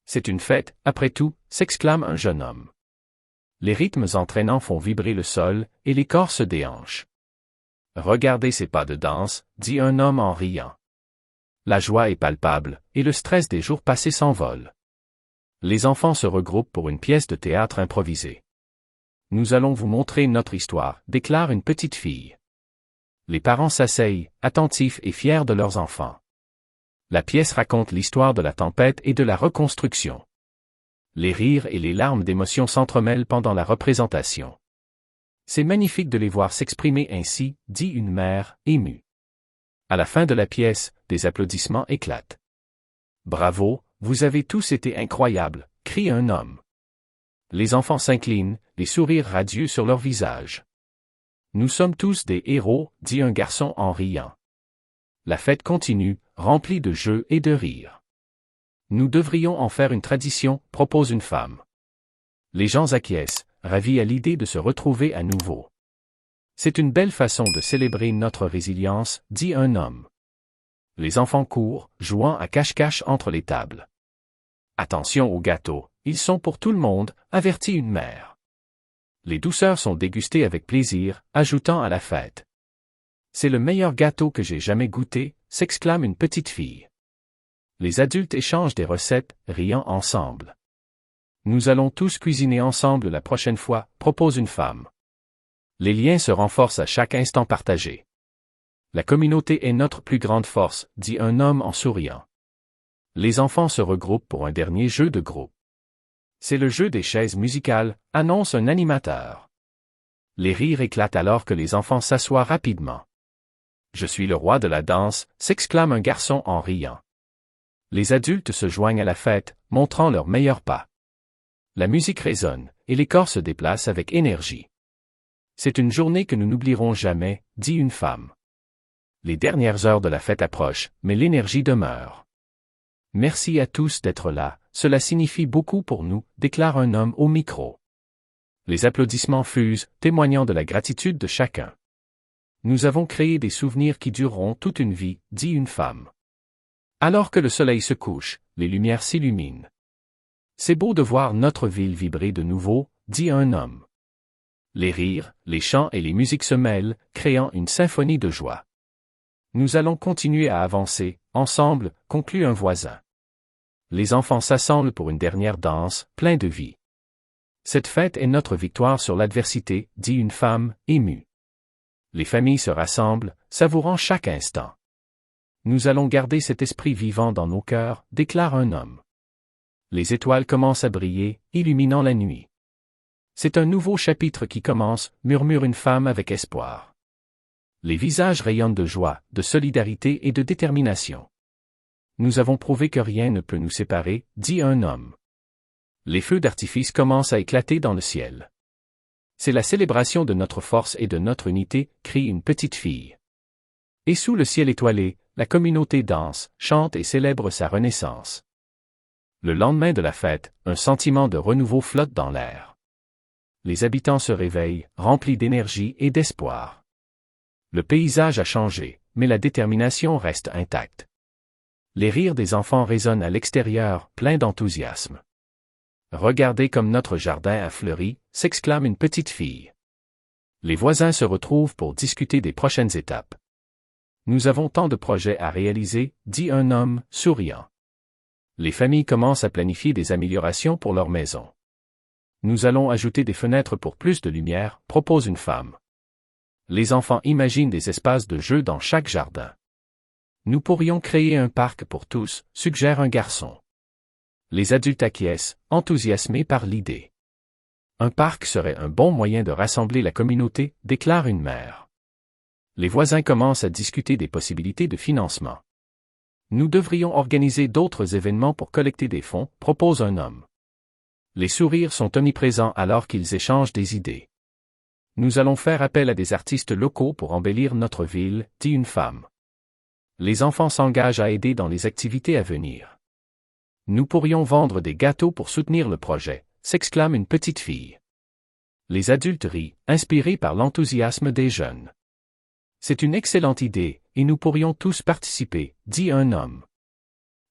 C'est une fête, après tout, s'exclame un jeune homme. Les rythmes entraînants font vibrer le sol, et les corps se déhanchent. Regardez ces pas de danse, dit un homme en riant. La joie est palpable, et le stress des jours passés s'envole. Les enfants se regroupent pour une pièce de théâtre improvisée. Nous allons vous montrer notre histoire, déclare une petite fille. Les parents s'asseyent, attentifs et fiers de leurs enfants. La pièce raconte l'histoire de la tempête et de la reconstruction. Les rires et les larmes d'émotion s'entremêlent pendant la représentation. C'est magnifique de les voir s'exprimer ainsi, dit une mère, émue. À la fin de la pièce, des applaudissements éclatent. Bravo, vous avez tous été incroyables, crie un homme. Les enfants s'inclinent, les sourires radieux sur leurs visages. Nous sommes tous des héros, dit un garçon en riant. La fête continue, remplie de jeux et de rires. Nous devrions en faire une tradition, propose une femme. Les gens acquiescent, ravis à l'idée de se retrouver à nouveau. C'est une belle façon de célébrer notre résilience, dit un homme. Les enfants courent, jouant à cache-cache entre les tables. Attention aux gâteaux, ils sont pour tout le monde, avertit une mère. Les douceurs sont dégustées avec plaisir, ajoutant à la fête. C'est le meilleur gâteau que j'ai jamais goûté, s'exclame une petite fille. Les adultes échangent des recettes, riant ensemble. Nous allons tous cuisiner ensemble la prochaine fois, propose une femme. Les liens se renforcent à chaque instant partagé. La communauté est notre plus grande force, dit un homme en souriant. Les enfants se regroupent pour un dernier jeu de groupe. C'est le jeu des chaises musicales, annonce un animateur. Les rires éclatent alors que les enfants s'assoient rapidement. Je suis le roi de la danse, s'exclame un garçon en riant. Les adultes se joignent à la fête, montrant leurs meilleurs pas. La musique résonne, et les corps se déplacent avec énergie. C'est une journée que nous n'oublierons jamais, dit une femme. Les dernières heures de la fête approchent, mais l'énergie demeure. Merci à tous d'être là, cela signifie beaucoup pour nous, déclare un homme au micro. Les applaudissements fusent, témoignant de la gratitude de chacun. Nous avons créé des souvenirs qui dureront toute une vie, dit une femme. Alors que le soleil se couche, les lumières s'illuminent. C'est beau de voir notre ville vibrer de nouveau, dit un homme. Les rires, les chants et les musiques se mêlent, créant une symphonie de joie. Nous allons continuer à avancer, ensemble, conclut un voisin. Les enfants s'assemblent pour une dernière danse, plein de vie. Cette fête est notre victoire sur l'adversité, dit une femme, émue. Les familles se rassemblent, savourant chaque instant. Nous allons garder cet esprit vivant dans nos cœurs, déclare un homme. Les étoiles commencent à briller, illuminant la nuit. C'est un nouveau chapitre qui commence, murmure une femme avec espoir. Les visages rayonnent de joie, de solidarité et de détermination. Nous avons prouvé que rien ne peut nous séparer, dit un homme. Les feux d'artifice commencent à éclater dans le ciel. C'est la célébration de notre force et de notre unité, crie une petite fille. Et sous le ciel étoilé, la communauté danse, chante et célèbre sa renaissance. Le lendemain de la fête, un sentiment de renouveau flotte dans l'air. Les habitants se réveillent, remplis d'énergie et d'espoir. Le paysage a changé, mais la détermination reste intacte. Les rires des enfants résonnent à l'extérieur, pleins d'enthousiasme. Regardez comme notre jardin a fleuri, s'exclame une petite fille. Les voisins se retrouvent pour discuter des prochaines étapes. Nous avons tant de projets à réaliser, dit un homme, souriant. Les familles commencent à planifier des améliorations pour leur maison. Nous allons ajouter des fenêtres pour plus de lumière, propose une femme. Les enfants imaginent des espaces de jeu dans chaque jardin. Nous pourrions créer un parc pour tous, suggère un garçon. Les adultes acquiescent, enthousiasmés par l'idée. Un parc serait un bon moyen de rassembler la communauté, déclare une mère. Les voisins commencent à discuter des possibilités de financement. Nous devrions organiser d'autres événements pour collecter des fonds, propose un homme. Les sourires sont omniprésents alors qu'ils échangent des idées. Nous allons faire appel à des artistes locaux pour embellir notre ville, dit une femme. Les enfants s'engagent à aider dans les activités à venir. Nous pourrions vendre des gâteaux pour soutenir le projet, s'exclame une petite fille. Les adultes rient, inspirés par l'enthousiasme des jeunes. C'est une excellente idée, et nous pourrions tous participer, dit un homme.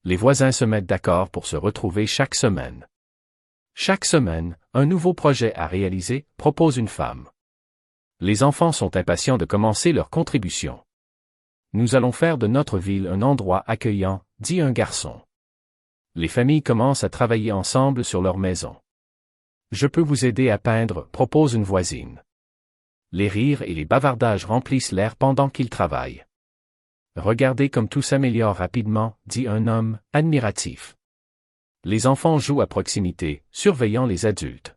Les voisins se mettent d'accord pour se retrouver chaque semaine. Chaque semaine, un nouveau projet à réaliser, propose une femme. Les enfants sont impatients de commencer leur contribution. Nous allons faire de notre ville un endroit accueillant, dit un garçon. Les familles commencent à travailler ensemble sur leur maison. Je peux vous aider à peindre, propose une voisine. Les rires et les bavardages remplissent l'air pendant qu'ils travaillent. Regardez comme tout s'améliore rapidement, dit un homme, admiratif. Les enfants jouent à proximité, surveillant les adultes.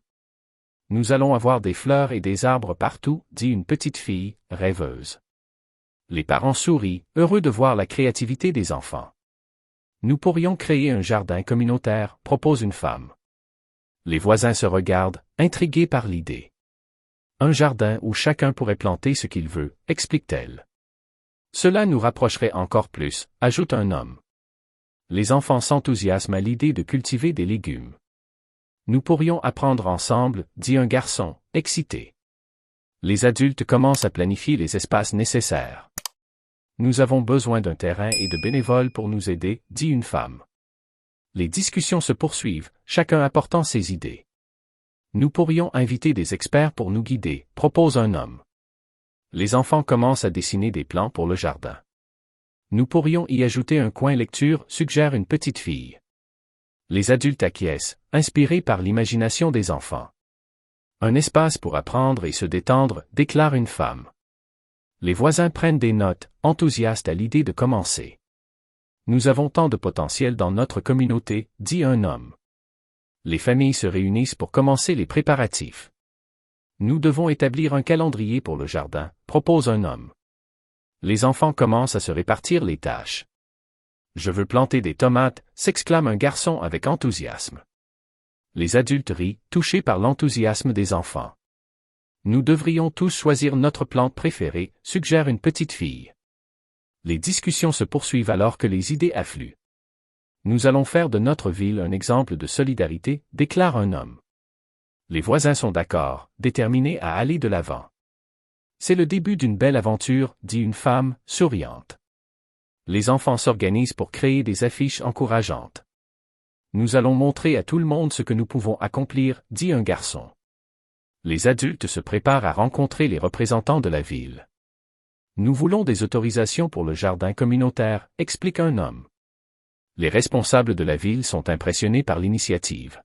Nous allons avoir des fleurs et des arbres partout, dit une petite fille, rêveuse. Les parents sourient, heureux de voir la créativité des enfants. Nous pourrions créer un jardin communautaire, propose une femme. Les voisins se regardent, intrigués par l'idée. Un jardin où chacun pourrait planter ce qu'il veut, explique-t-elle. Cela nous rapprocherait encore plus, ajoute un homme. Les enfants s'enthousiasment à l'idée de cultiver des légumes. Nous pourrions apprendre ensemble, dit un garçon, excité. Les adultes commencent à planifier les espaces nécessaires. Nous avons besoin d'un terrain et de bénévoles pour nous aider, dit une femme. Les discussions se poursuivent, chacun apportant ses idées. Nous pourrions inviter des experts pour nous guider, propose un homme. Les enfants commencent à dessiner des plans pour le jardin. Nous pourrions y ajouter un coin lecture, suggère une petite fille. Les adultes acquiescent, inspirés par l'imagination des enfants. Un espace pour apprendre et se détendre, déclare une femme. Les voisins prennent des notes, enthousiastes à l'idée de commencer. Nous avons tant de potentiel dans notre communauté, dit un homme. Les familles se réunissent pour commencer les préparatifs. Nous devons établir un calendrier pour le jardin, propose un homme. Les enfants commencent à se répartir les tâches. Je veux planter des tomates, s'exclame un garçon avec enthousiasme. Les adultes rient, touchés par l'enthousiasme des enfants. Nous devrions tous choisir notre plante préférée, suggère une petite fille. Les discussions se poursuivent alors que les idées affluent. Nous allons faire de notre ville un exemple de solidarité, déclare un homme. Les voisins sont d'accord, déterminés à aller de l'avant. C'est le début d'une belle aventure, dit une femme, souriante. Les enfants s'organisent pour créer des affiches encourageantes. Nous allons montrer à tout le monde ce que nous pouvons accomplir, dit un garçon. Les adultes se préparent à rencontrer les représentants de la ville. Nous voulons des autorisations pour le jardin communautaire, explique un homme. Les responsables de la ville sont impressionnés par l'initiative.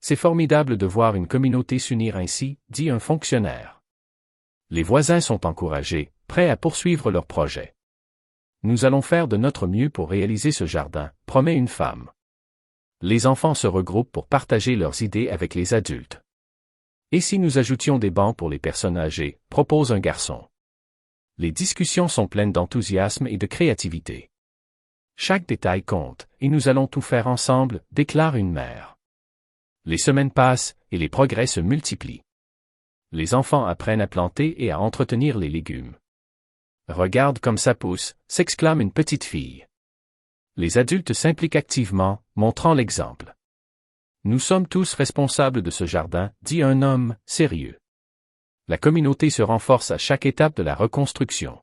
C'est formidable de voir une communauté s'unir ainsi, dit un fonctionnaire. Les voisins sont encouragés, prêts à poursuivre leur projet. Nous allons faire de notre mieux pour réaliser ce jardin, promet une femme. Les enfants se regroupent pour partager leurs idées avec les adultes. Et si nous ajoutions des bancs pour les personnes âgées, propose un garçon. Les discussions sont pleines d'enthousiasme et de créativité. Chaque détail compte, et nous allons tout faire ensemble, déclare une mère. Les semaines passent, et les progrès se multiplient. Les enfants apprennent à planter et à entretenir les légumes. Regarde comme ça pousse, s'exclame une petite fille. Les adultes s'impliquent activement, montrant l'exemple. Nous sommes tous responsables de ce jardin, dit un homme, sérieux. La communauté se renforce à chaque étape de la reconstruction.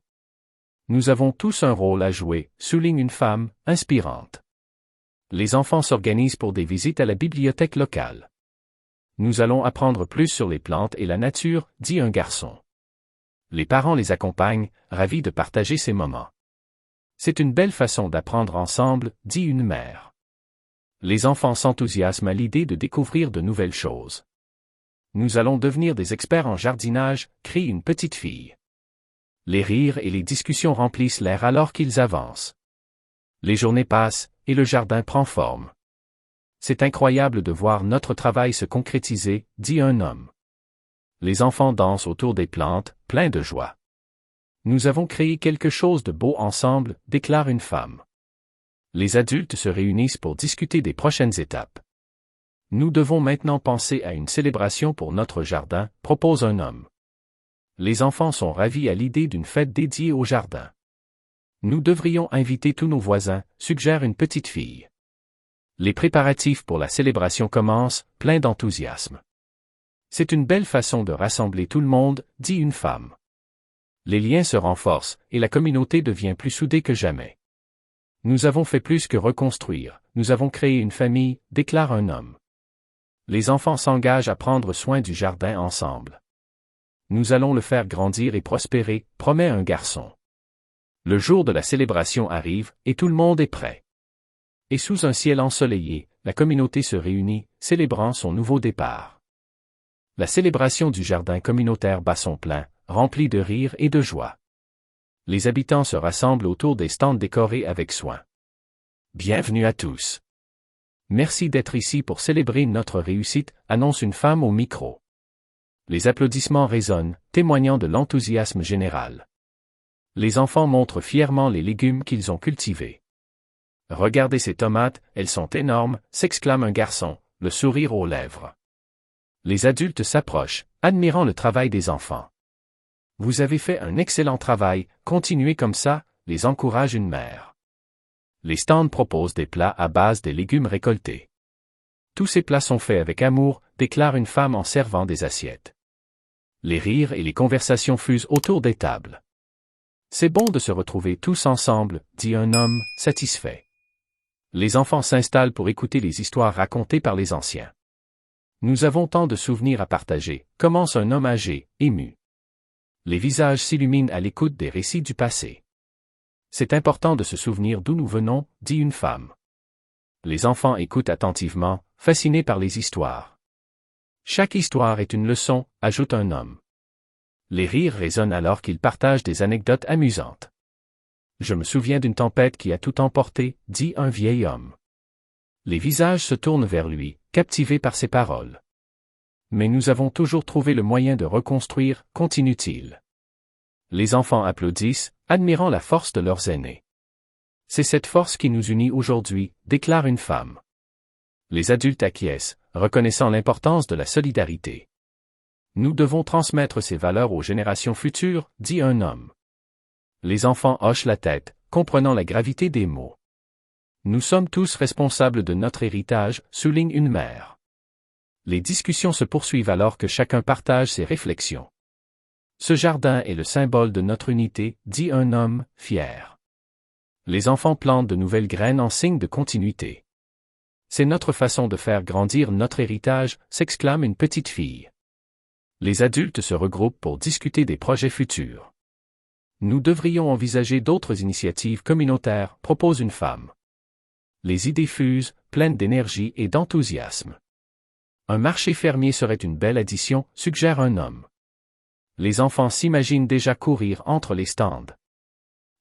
Nous avons tous un rôle à jouer, souligne une femme, inspirante. Les enfants s'organisent pour des visites à la bibliothèque locale. Nous allons apprendre plus sur les plantes et la nature, dit un garçon. Les parents les accompagnent, ravis de partager ces moments. C'est une belle façon d'apprendre ensemble, dit une mère. Les enfants s'enthousiasment à l'idée de découvrir de nouvelles choses. Nous allons devenir des experts en jardinage, crie une petite fille. Les rires et les discussions remplissent l'air alors qu'ils avancent. Les journées passent, et le jardin prend forme. C'est incroyable de voir notre travail se concrétiser, dit un homme. Les enfants dansent autour des plantes, pleins de joie. Nous avons créé quelque chose de beau ensemble, déclare une femme. Les adultes se réunissent pour discuter des prochaines étapes. Nous devons maintenant penser à une célébration pour notre jardin, propose un homme. Les enfants sont ravis à l'idée d'une fête dédiée au jardin. Nous devrions inviter tous nos voisins, suggère une petite fille. Les préparatifs pour la célébration commencent, pleins d'enthousiasme. C'est une belle façon de rassembler tout le monde, dit une femme. Les liens se renforcent, et la communauté devient plus soudée que jamais. Nous avons fait plus que reconstruire, nous avons créé une famille, déclare un homme. Les enfants s'engagent à prendre soin du jardin ensemble. Nous allons le faire grandir et prospérer, promet un garçon. Le jour de la célébration arrive, et tout le monde est prêt. Et sous un ciel ensoleillé, la communauté se réunit, célébrant son nouveau départ. La célébration du jardin communautaire bat son plein, rempli de rire et de joie. Les habitants se rassemblent autour des stands décorés avec soin. Bienvenue à tous. Merci d'être ici pour célébrer notre réussite, annonce une femme au micro. Les applaudissements résonnent, témoignant de l'enthousiasme général. Les enfants montrent fièrement les légumes qu'ils ont cultivés. Regardez ces tomates, elles sont énormes, s'exclame un garçon, le sourire aux lèvres. Les adultes s'approchent, admirant le travail des enfants. Vous avez fait un excellent travail, continuez comme ça, les encourage une mère. Les stands proposent des plats à base des légumes récoltés. Tous ces plats sont faits avec amour, déclare une femme en servant des assiettes. Les rires et les conversations fusent autour des tables. C'est bon de se retrouver tous ensemble, dit un homme, satisfait. Les enfants s'installent pour écouter les histoires racontées par les anciens. Nous avons tant de souvenirs à partager, commence un homme âgé, ému. Les visages s'illuminent à l'écoute des récits du passé. C'est important de se souvenir d'où nous venons, dit une femme. Les enfants écoutent attentivement, fascinés par les histoires. Chaque histoire est une leçon, ajoute un homme. Les rires résonnent alors qu'ils partagent des anecdotes amusantes. Je me souviens d'une tempête qui a tout emporté, dit un vieil homme. Les visages se tournent vers lui, captivés par ses paroles. Mais nous avons toujours trouvé le moyen de reconstruire, continue-t-il. Les enfants applaudissent, admirant la force de leurs aînés. C'est cette force qui nous unit aujourd'hui, déclare une femme. Les adultes acquiescent, reconnaissant l'importance de la solidarité. Nous devons transmettre ces valeurs aux générations futures, dit un homme. Les enfants hochent la tête, comprenant la gravité des mots. Nous sommes tous responsables de notre héritage, souligne une mère. Les discussions se poursuivent alors que chacun partage ses réflexions. Ce jardin est le symbole de notre unité, dit un homme, fier. Les enfants plantent de nouvelles graines en signe de continuité. C'est notre façon de faire grandir notre héritage, s'exclame une petite fille. Les adultes se regroupent pour discuter des projets futurs. Nous devrions envisager d'autres initiatives communautaires, propose une femme. Les idées fusent, pleines d'énergie et d'enthousiasme. Un marché fermier serait une belle addition, suggère un homme. Les enfants s'imaginent déjà courir entre les stands.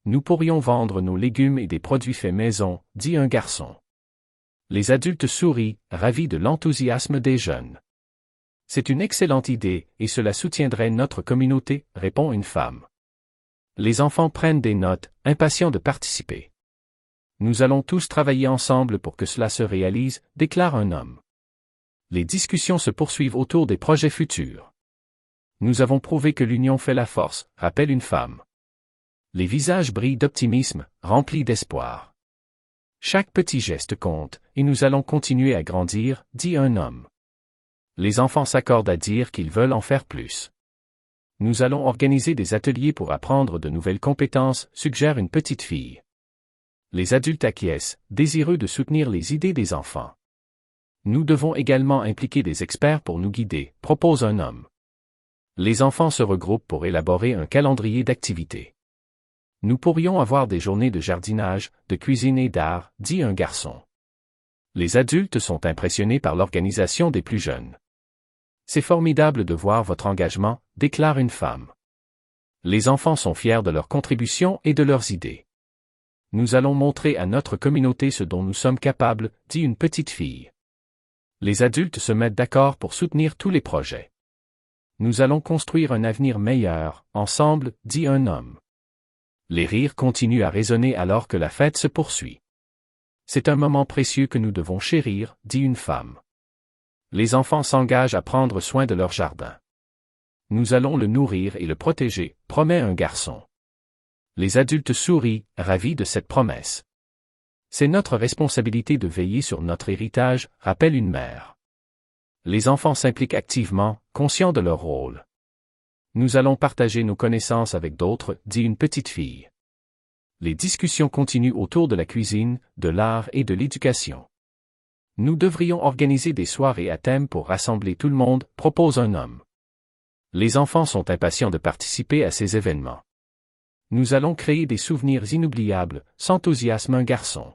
Nous pourrions vendre nos légumes et des produits faits maison, dit un garçon. Les adultes sourient, ravis de l'enthousiasme des jeunes. C'est une excellente idée, et cela soutiendrait notre communauté, répond une femme. Les enfants prennent des notes, impatients de participer. Nous allons tous travailler ensemble pour que cela se réalise, déclare un homme. Les discussions se poursuivent autour des projets futurs. Nous avons prouvé que l'union fait la force, rappelle une femme. Les visages brillent d'optimisme, remplis d'espoir. Chaque petit geste compte, et nous allons continuer à grandir, dit un homme. Les enfants s'accordent à dire qu'ils veulent en faire plus. Nous allons organiser des ateliers pour apprendre de nouvelles compétences, suggère une petite fille. Les adultes acquiescent, désireux de soutenir les idées des enfants. Nous devons également impliquer des experts pour nous guider, propose un homme. Les enfants se regroupent pour élaborer un calendrier d'activités. Nous pourrions avoir des journées de jardinage, de cuisine et d'art, dit un garçon. Les adultes sont impressionnés par l'organisation des plus jeunes. C'est formidable de voir votre engagement, déclare une femme. Les enfants sont fiers de leur contribution et de leurs idées. Nous allons montrer à notre communauté ce dont nous sommes capables, dit une petite fille. Les adultes se mettent d'accord pour soutenir tous les projets. Nous allons construire un avenir meilleur, ensemble, dit un homme. Les rires continuent à résonner alors que la fête se poursuit. C'est un moment précieux que nous devons chérir, dit une femme. Les enfants s'engagent à prendre soin de leur jardin. Nous allons le nourrir et le protéger, promet un garçon. Les adultes sourient, ravis de cette promesse. C'est notre responsabilité de veiller sur notre héritage, rappelle une mère. Les enfants s'impliquent activement, conscients de leur rôle. Nous allons partager nos connaissances avec d'autres, dit une petite fille. Les discussions continuent autour de la cuisine, de l'art et de l'éducation. Nous devrions organiser des soirées à thème pour rassembler tout le monde, propose un homme. Les enfants sont impatients de participer à ces événements. Nous allons créer des souvenirs inoubliables, s'enthousiasme un garçon.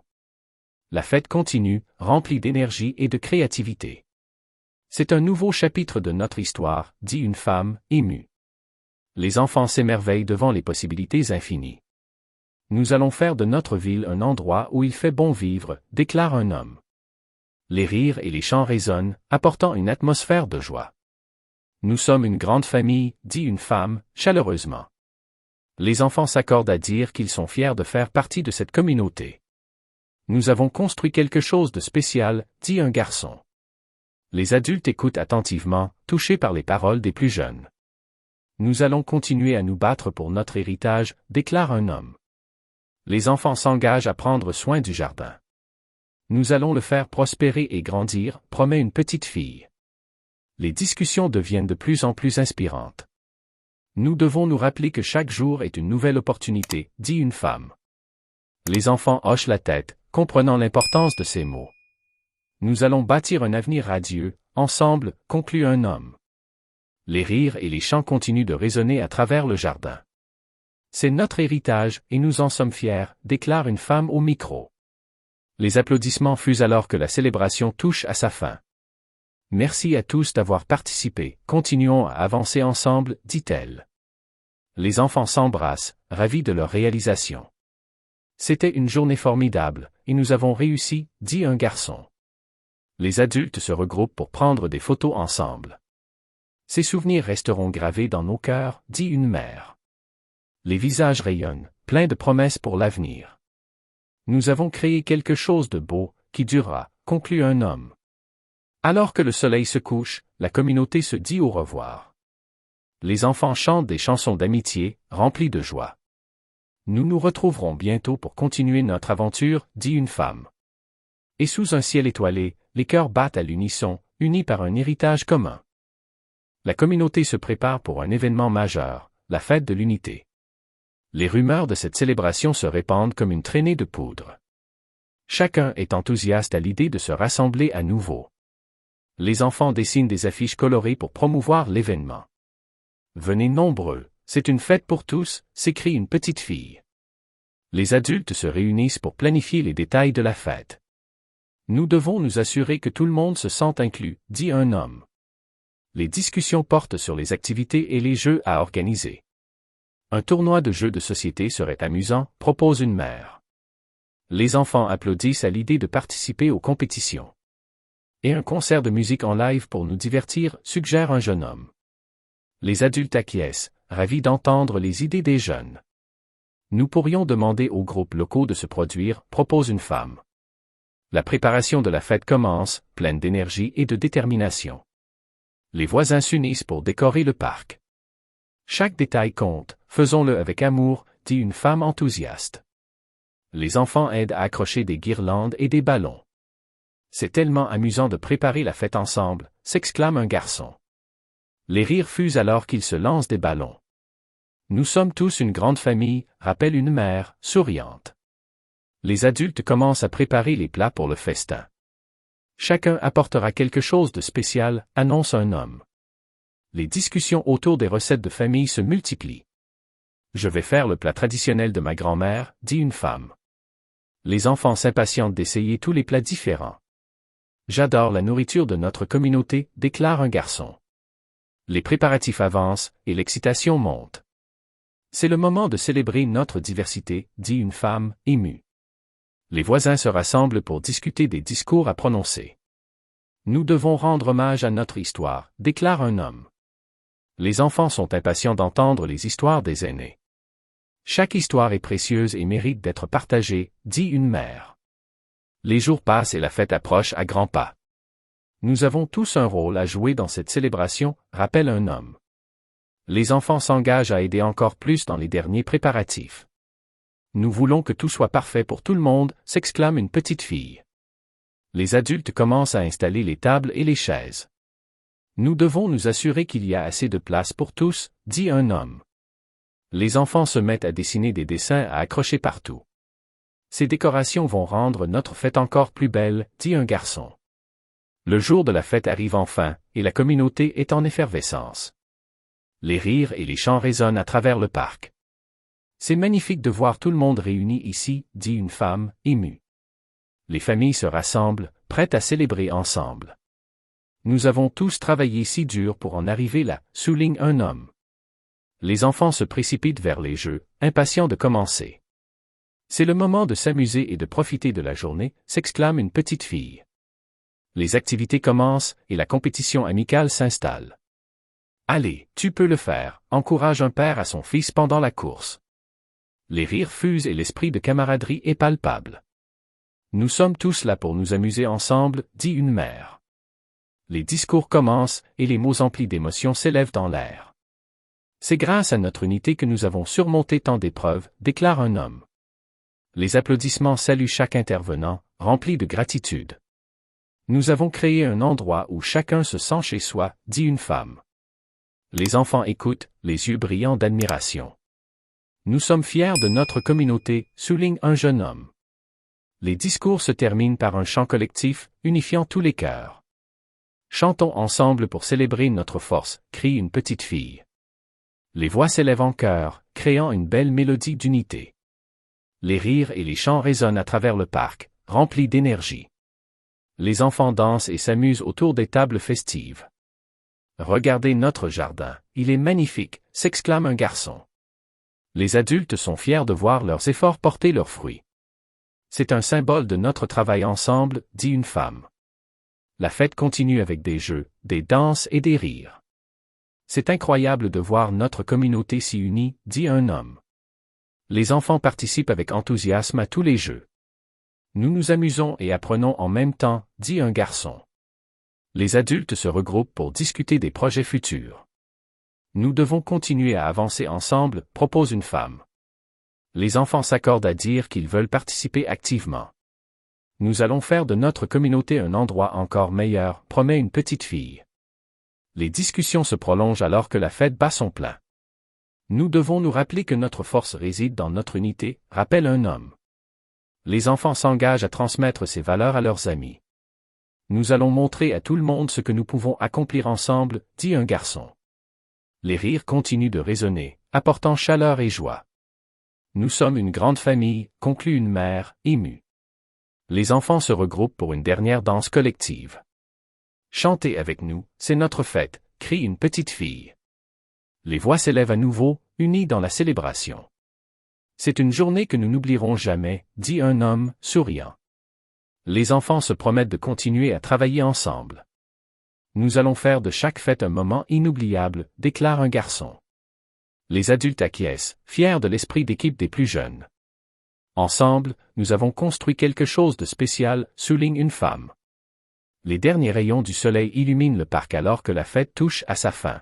La fête continue, remplie d'énergie et de créativité. C'est un nouveau chapitre de notre histoire, dit une femme, émue. Les enfants s'émerveillent devant les possibilités infinies. Nous allons faire de notre ville un endroit où il fait bon vivre, déclare un homme. Les rires et les chants résonnent, apportant une atmosphère de joie. Nous sommes une grande famille, dit une femme, chaleureusement. Les enfants s'accordent à dire qu'ils sont fiers de faire partie de cette communauté. Nous avons construit quelque chose de spécial, dit un garçon. Les adultes écoutent attentivement, touchés par les paroles des plus jeunes. Nous allons continuer à nous battre pour notre héritage, déclare un homme. Les enfants s'engagent à prendre soin du jardin. Nous allons le faire prospérer et grandir, promet une petite fille. Les discussions deviennent de plus en plus inspirantes. Nous devons nous rappeler que chaque jour est une nouvelle opportunité, dit une femme. Les enfants hochent la tête, comprenant l'importance de ces mots. Nous allons bâtir un avenir radieux, ensemble, conclut un homme. Les rires et les chants continuent de résonner à travers le jardin. C'est notre héritage et nous en sommes fiers, déclare une femme au micro. Les applaudissements fusent alors que la célébration touche à sa fin. Merci à tous d'avoir participé, continuons à avancer ensemble, dit-elle. Les enfants s'embrassent, ravis de leur réalisation. C'était une journée formidable, et nous avons réussi, dit un garçon. Les adultes se regroupent pour prendre des photos ensemble. Ces souvenirs resteront gravés dans nos cœurs, dit une mère. Les visages rayonnent, pleins de promesses pour l'avenir. Nous avons créé quelque chose de beau, qui durera, conclut un homme. Alors que le soleil se couche, la communauté se dit au revoir. Les enfants chantent des chansons d'amitié, remplies de joie. Nous nous retrouverons bientôt pour continuer notre aventure, dit une femme. Et sous un ciel étoilé, les cœurs battent à l'unisson, unis par un héritage commun. La communauté se prépare pour un événement majeur, la fête de l'unité. Les rumeurs de cette célébration se répandent comme une traînée de poudre. Chacun est enthousiaste à l'idée de se rassembler à nouveau. Les enfants dessinent des affiches colorées pour promouvoir l'événement. Venez nombreux, c'est une fête pour tous, s'écrie une petite fille. Les adultes se réunissent pour planifier les détails de la fête. Nous devons nous assurer que tout le monde se sente inclus, dit un homme. Les discussions portent sur les activités et les jeux à organiser. Un tournoi de jeux de société serait amusant, propose une mère. Les enfants applaudissent à l'idée de participer aux compétitions. Et un concert de musique en live pour nous divertir, suggère un jeune homme. Les adultes acquiescent, ravis d'entendre les idées des jeunes. Nous pourrions demander aux groupes locaux de se produire, propose une femme. La préparation de la fête commence, pleine d'énergie et de détermination. Les voisins s'unissent pour décorer le parc. Chaque détail compte, faisons-le avec amour, dit une femme enthousiaste. Les enfants aident à accrocher des guirlandes et des ballons. C'est tellement amusant de préparer la fête ensemble, s'exclame un garçon. Les rires fusent alors qu'ils se lancent des ballons. Nous sommes tous une grande famille, rappelle une mère, souriante. Les adultes commencent à préparer les plats pour le festin. Chacun apportera quelque chose de spécial, annonce un homme. Les discussions autour des recettes de famille se multiplient. Je vais faire le plat traditionnel de ma grand-mère, dit une femme. Les enfants s'impatientent d'essayer tous les plats différents. J'adore la nourriture de notre communauté, déclare un garçon. Les préparatifs avancent, et l'excitation monte. C'est le moment de célébrer notre diversité, dit une femme, émue. Les voisins se rassemblent pour discuter des discours à prononcer. Nous devons rendre hommage à notre histoire, déclare un homme. Les enfants sont impatients d'entendre les histoires des aînés. Chaque histoire est précieuse et mérite d'être partagée, dit une mère. Les jours passent et la fête approche à grands pas. Nous avons tous un rôle à jouer dans cette célébration, rappelle un homme. Les enfants s'engagent à aider encore plus dans les derniers préparatifs. Nous voulons que tout soit parfait pour tout le monde, s'exclame une petite fille. Les adultes commencent à installer les tables et les chaises. Nous devons nous assurer qu'il y a assez de place pour tous, dit un homme. Les enfants se mettent à dessiner des dessins à accrocher partout. Ces décorations vont rendre notre fête encore plus belle, dit un garçon. Le jour de la fête arrive enfin, et la communauté est en effervescence. Les rires et les chants résonnent à travers le parc. C'est magnifique de voir tout le monde réuni ici, dit une femme, émue. Les familles se rassemblent, prêtes à célébrer ensemble. Nous avons tous travaillé si dur pour en arriver là, souligne un homme. Les enfants se précipitent vers les jeux, impatients de commencer. C'est le moment de s'amuser et de profiter de la journée, s'exclame une petite fille. Les activités commencent, et la compétition amicale s'installe. Allez, tu peux le faire, encourage un père à son fils pendant la course. Les rires fusent et l'esprit de camaraderie est palpable. Nous sommes tous là pour nous amuser ensemble, dit une mère. Les discours commencent, et les mots emplis d'émotion s'élèvent dans l'air. C'est grâce à notre unité que nous avons surmonté tant d'épreuves, déclare un homme. Les applaudissements saluent chaque intervenant, remplis de gratitude. Nous avons créé un endroit où chacun se sent chez soi, dit une femme. Les enfants écoutent, les yeux brillants d'admiration. Nous sommes fiers de notre communauté, souligne un jeune homme. Les discours se terminent par un chant collectif, unifiant tous les cœurs. Chantons ensemble pour célébrer notre force, crie une petite fille. Les voix s'élèvent en chœur, créant une belle mélodie d'unité. Les rires et les chants résonnent à travers le parc, remplis d'énergie. Les enfants dansent et s'amusent autour des tables festives. Regardez notre jardin, il est magnifique, s'exclame un garçon. Les adultes sont fiers de voir leurs efforts porter leurs fruits. C'est un symbole de notre travail ensemble, dit une femme. La fête continue avec des jeux, des danses et des rires. C'est incroyable de voir notre communauté si unie, dit un homme. Les enfants participent avec enthousiasme à tous les jeux. Nous nous amusons et apprenons en même temps, dit un garçon. Les adultes se regroupent pour discuter des projets futurs. Nous devons continuer à avancer ensemble, propose une femme. Les enfants s'accordent à dire qu'ils veulent participer activement. Nous allons faire de notre communauté un endroit encore meilleur, promet une petite fille. Les discussions se prolongent alors que la fête bat son plein. Nous devons nous rappeler que notre force réside dans notre unité, rappelle un homme. Les enfants s'engagent à transmettre ces valeurs à leurs amis. Nous allons montrer à tout le monde ce que nous pouvons accomplir ensemble, dit un garçon. Les rires continuent de résonner, apportant chaleur et joie. Nous sommes une grande famille, conclut une mère, émue. Les enfants se regroupent pour une dernière danse collective. Chantez avec nous, c'est notre fête, crie une petite fille. Les voix s'élèvent à nouveau, unies dans la célébration. C'est une journée que nous n'oublierons jamais, dit un homme, souriant. Les enfants se promettent de continuer à travailler ensemble. Nous allons faire de chaque fête un moment inoubliable, déclare un garçon. Les adultes acquiescent, fiers de l'esprit d'équipe des plus jeunes. Ensemble, nous avons construit quelque chose de spécial, souligne une femme. Les derniers rayons du soleil illuminent le parc alors que la fête touche à sa fin.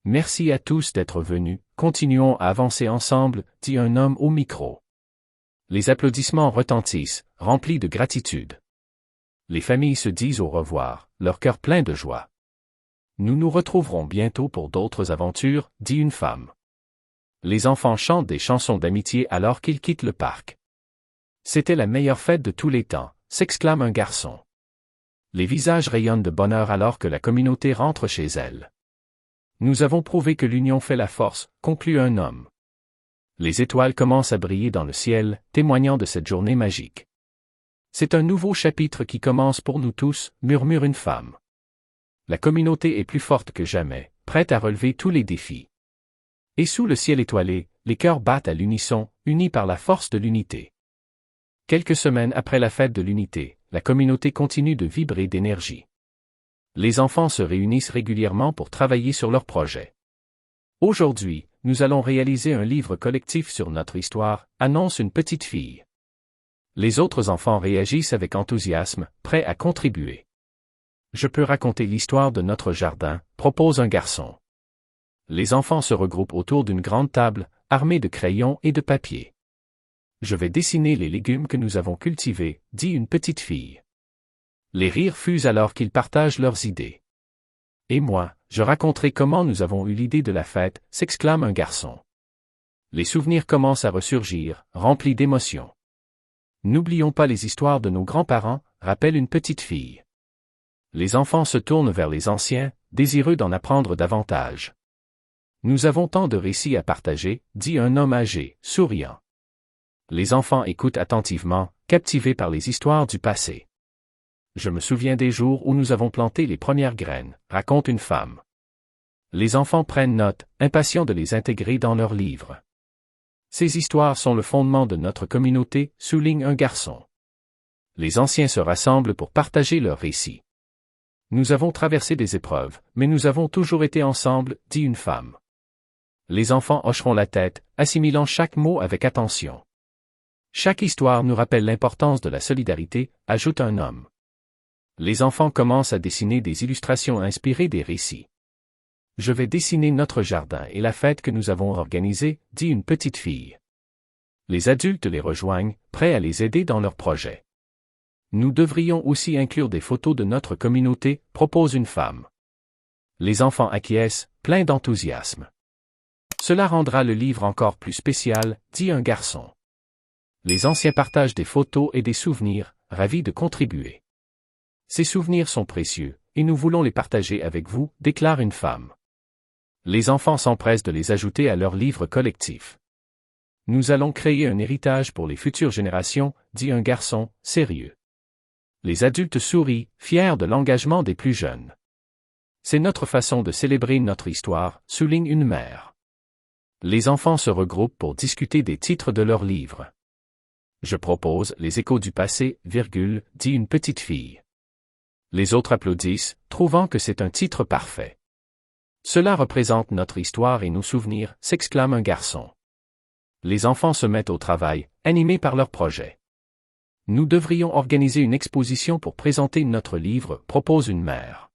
Merci à tous d'être venus, continuons à avancer ensemble, dit un homme au micro. Les applaudissements retentissent, remplis de gratitude. Les familles se disent au revoir, leur cœur plein de joie. Nous nous retrouverons bientôt pour d'autres aventures, dit une femme. Les enfants chantent des chansons d'amitié alors qu'ils quittent le parc. C'était la meilleure fête de tous les temps, s'exclame un garçon. Les visages rayonnent de bonheur alors que la communauté rentre chez elle. Nous avons prouvé que l'union fait la force, conclut un homme. Les étoiles commencent à briller dans le ciel, témoignant de cette journée magique. C'est un nouveau chapitre qui commence pour nous tous, murmure une femme. La communauté est plus forte que jamais, prête à relever tous les défis. Et sous le ciel étoilé, les cœurs battent à l'unisson, unis par la force de l'unité. Quelques semaines après la fête de l'unité, la communauté continue de vibrer d'énergie. Les enfants se réunissent régulièrement pour travailler sur leurs projets. Aujourd'hui, nous allons réaliser un livre collectif sur notre histoire, annonce une petite fille. Les autres enfants réagissent avec enthousiasme, prêts à contribuer. Je peux raconter l'histoire de notre jardin, propose un garçon. Les enfants se regroupent autour d'une grande table, armée de crayons et de papier. Je vais dessiner les légumes que nous avons cultivés, dit une petite fille. Les rires fusent alors qu'ils partagent leurs idées. Et moi, je raconterai comment nous avons eu l'idée de la fête, s'exclame un garçon. Les souvenirs commencent à ressurgir, remplis d'émotions. N'oublions pas les histoires de nos grands-parents, rappelle une petite fille. Les enfants se tournent vers les anciens, désireux d'en apprendre davantage. Nous avons tant de récits à partager, dit un homme âgé, souriant. Les enfants écoutent attentivement, captivés par les histoires du passé. Je me souviens des jours où nous avons planté les premières graines, raconte une femme. Les enfants prennent note, impatients de les intégrer dans leurs livres. Ces histoires sont le fondement de notre communauté, souligne un garçon. Les anciens se rassemblent pour partager leurs récits. Nous avons traversé des épreuves, mais nous avons toujours été ensemble, dit une femme. Les enfants hocheront la tête, assimilant chaque mot avec attention. Chaque histoire nous rappelle l'importance de la solidarité, ajoute un homme. Les enfants commencent à dessiner des illustrations inspirées des récits. Je vais dessiner notre jardin et la fête que nous avons organisée, dit une petite fille. Les adultes les rejoignent, prêts à les aider dans leur projet. Nous devrions aussi inclure des photos de notre communauté, propose une femme. Les enfants acquiescent, pleins d'enthousiasme. Cela rendra le livre encore plus spécial, dit un garçon. Les anciens partagent des photos et des souvenirs, ravis de contribuer. Ces souvenirs sont précieux, et nous voulons les partager avec vous, déclare une femme. Les enfants s'empressent de les ajouter à leur livre collectif. Nous allons créer un héritage pour les futures générations, dit un garçon, sérieux. Les adultes sourient, fiers de l'engagement des plus jeunes. C'est notre façon de célébrer notre histoire, souligne une mère. Les enfants se regroupent pour discuter des titres de leurs livres. Je propose les échos du passé, dit une petite fille. Les autres applaudissent, trouvant que c'est un titre parfait. Cela représente notre histoire et nos souvenirs, s'exclame un garçon. Les enfants se mettent au travail, animés par leur projet. Nous devrions organiser une exposition pour présenter notre livre, propose une mère.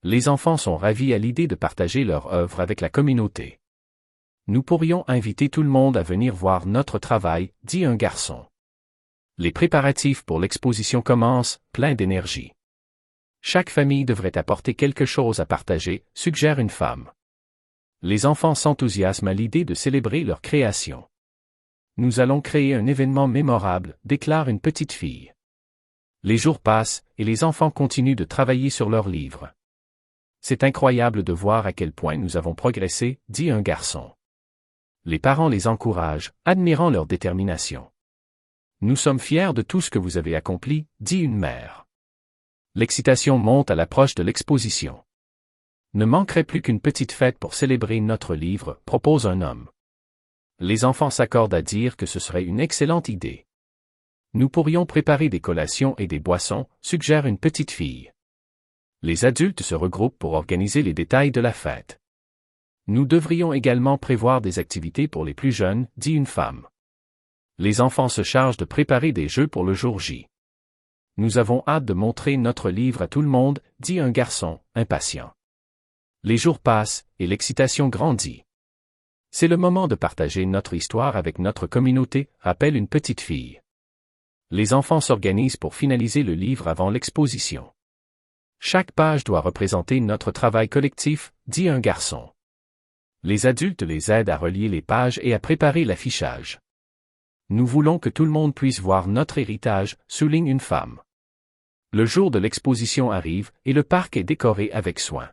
Les enfants sont ravis à l'idée de partager leur œuvre avec la communauté. Nous pourrions inviter tout le monde à venir voir notre travail, dit un garçon. Les préparatifs pour l'exposition commencent, pleins d'énergie. Chaque famille devrait apporter quelque chose à partager, suggère une femme. Les enfants s'enthousiasment à l'idée de célébrer leur création. Nous allons créer un événement mémorable, déclare une petite fille. Les jours passent, et les enfants continuent de travailler sur leurs livres. C'est incroyable de voir à quel point nous avons progressé, dit un garçon. Les parents les encouragent, admirant leur détermination. Nous sommes fiers de tout ce que vous avez accompli, dit une mère. L'excitation monte à l'approche de l'exposition. Ne manquerait plus qu'une petite fête pour célébrer notre livre, propose un homme. Les enfants s'accordent à dire que ce serait une excellente idée. Nous pourrions préparer des collations et des boissons, suggère une petite fille. Les adultes se regroupent pour organiser les détails de la fête. Nous devrions également prévoir des activités pour les plus jeunes, dit une femme. Les enfants se chargent de préparer des jeux pour le jour J. Nous avons hâte de montrer notre livre à tout le monde, dit un garçon, impatient. Les jours passent, et l'excitation grandit. C'est le moment de partager notre histoire avec notre communauté, rappelle une petite fille. Les enfants s'organisent pour finaliser le livre avant l'exposition. Chaque page doit représenter notre travail collectif, dit un garçon. Les adultes les aident à relier les pages et à préparer l'affichage. Nous voulons que tout le monde puisse voir notre héritage, souligne une femme. Le jour de l'exposition arrive, et le parc est décoré avec soin.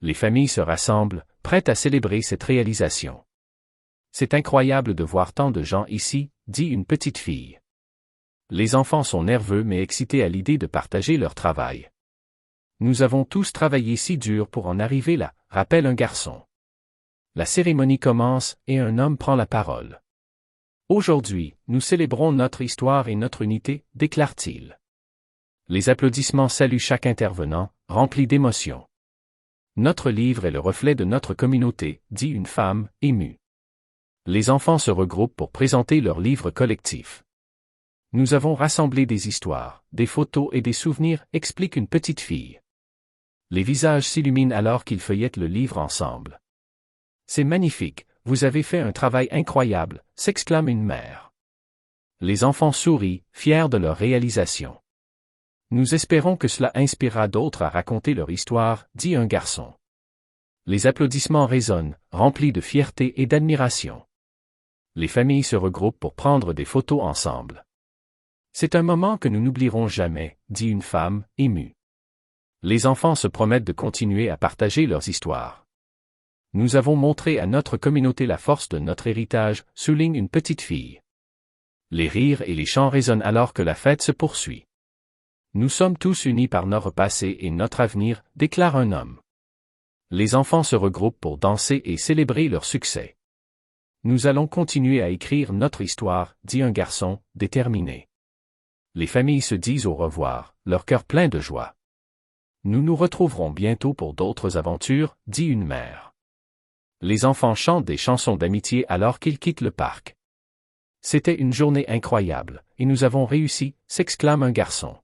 Les familles se rassemblent, prêtes à célébrer cette réalisation. C'est incroyable de voir tant de gens ici, dit une petite fille. Les enfants sont nerveux mais excités à l'idée de partager leur travail. Nous avons tous travaillé si dur pour en arriver là, rappelle un garçon. La cérémonie commence, et un homme prend la parole. Aujourd'hui, nous célébrons notre histoire et notre unité, déclare-t-il. Les applaudissements saluent chaque intervenant, remplis d'émotion. Notre livre est le reflet de notre communauté, dit une femme, émue. Les enfants se regroupent pour présenter leur livre collectif. Nous avons rassemblé des histoires, des photos et des souvenirs, explique une petite fille. Les visages s'illuminent alors qu'ils feuillettent le livre ensemble. C'est magnifique, vous avez fait un travail incroyable, s'exclame une mère. Les enfants sourient, fiers de leur réalisation. Nous espérons que cela inspirera d'autres à raconter leur histoire, dit un garçon. Les applaudissements résonnent, remplis de fierté et d'admiration. Les familles se regroupent pour prendre des photos ensemble. C'est un moment que nous n'oublierons jamais, dit une femme, émue. Les enfants se promettent de continuer à partager leurs histoires. Nous avons montré à notre communauté la force de notre héritage, souligne une petite fille. Les rires et les chants résonnent alors que la fête se poursuit. Nous sommes tous unis par notre passé et notre avenir, déclare un homme. Les enfants se regroupent pour danser et célébrer leur succès. Nous allons continuer à écrire notre histoire, dit un garçon, déterminé. Les familles se disent au revoir, leur cœur plein de joie. Nous nous retrouverons bientôt pour d'autres aventures, dit une mère. Les enfants chantent des chansons d'amitié alors qu'ils quittent le parc. C'était une journée incroyable, et nous avons réussi, s'exclame un garçon.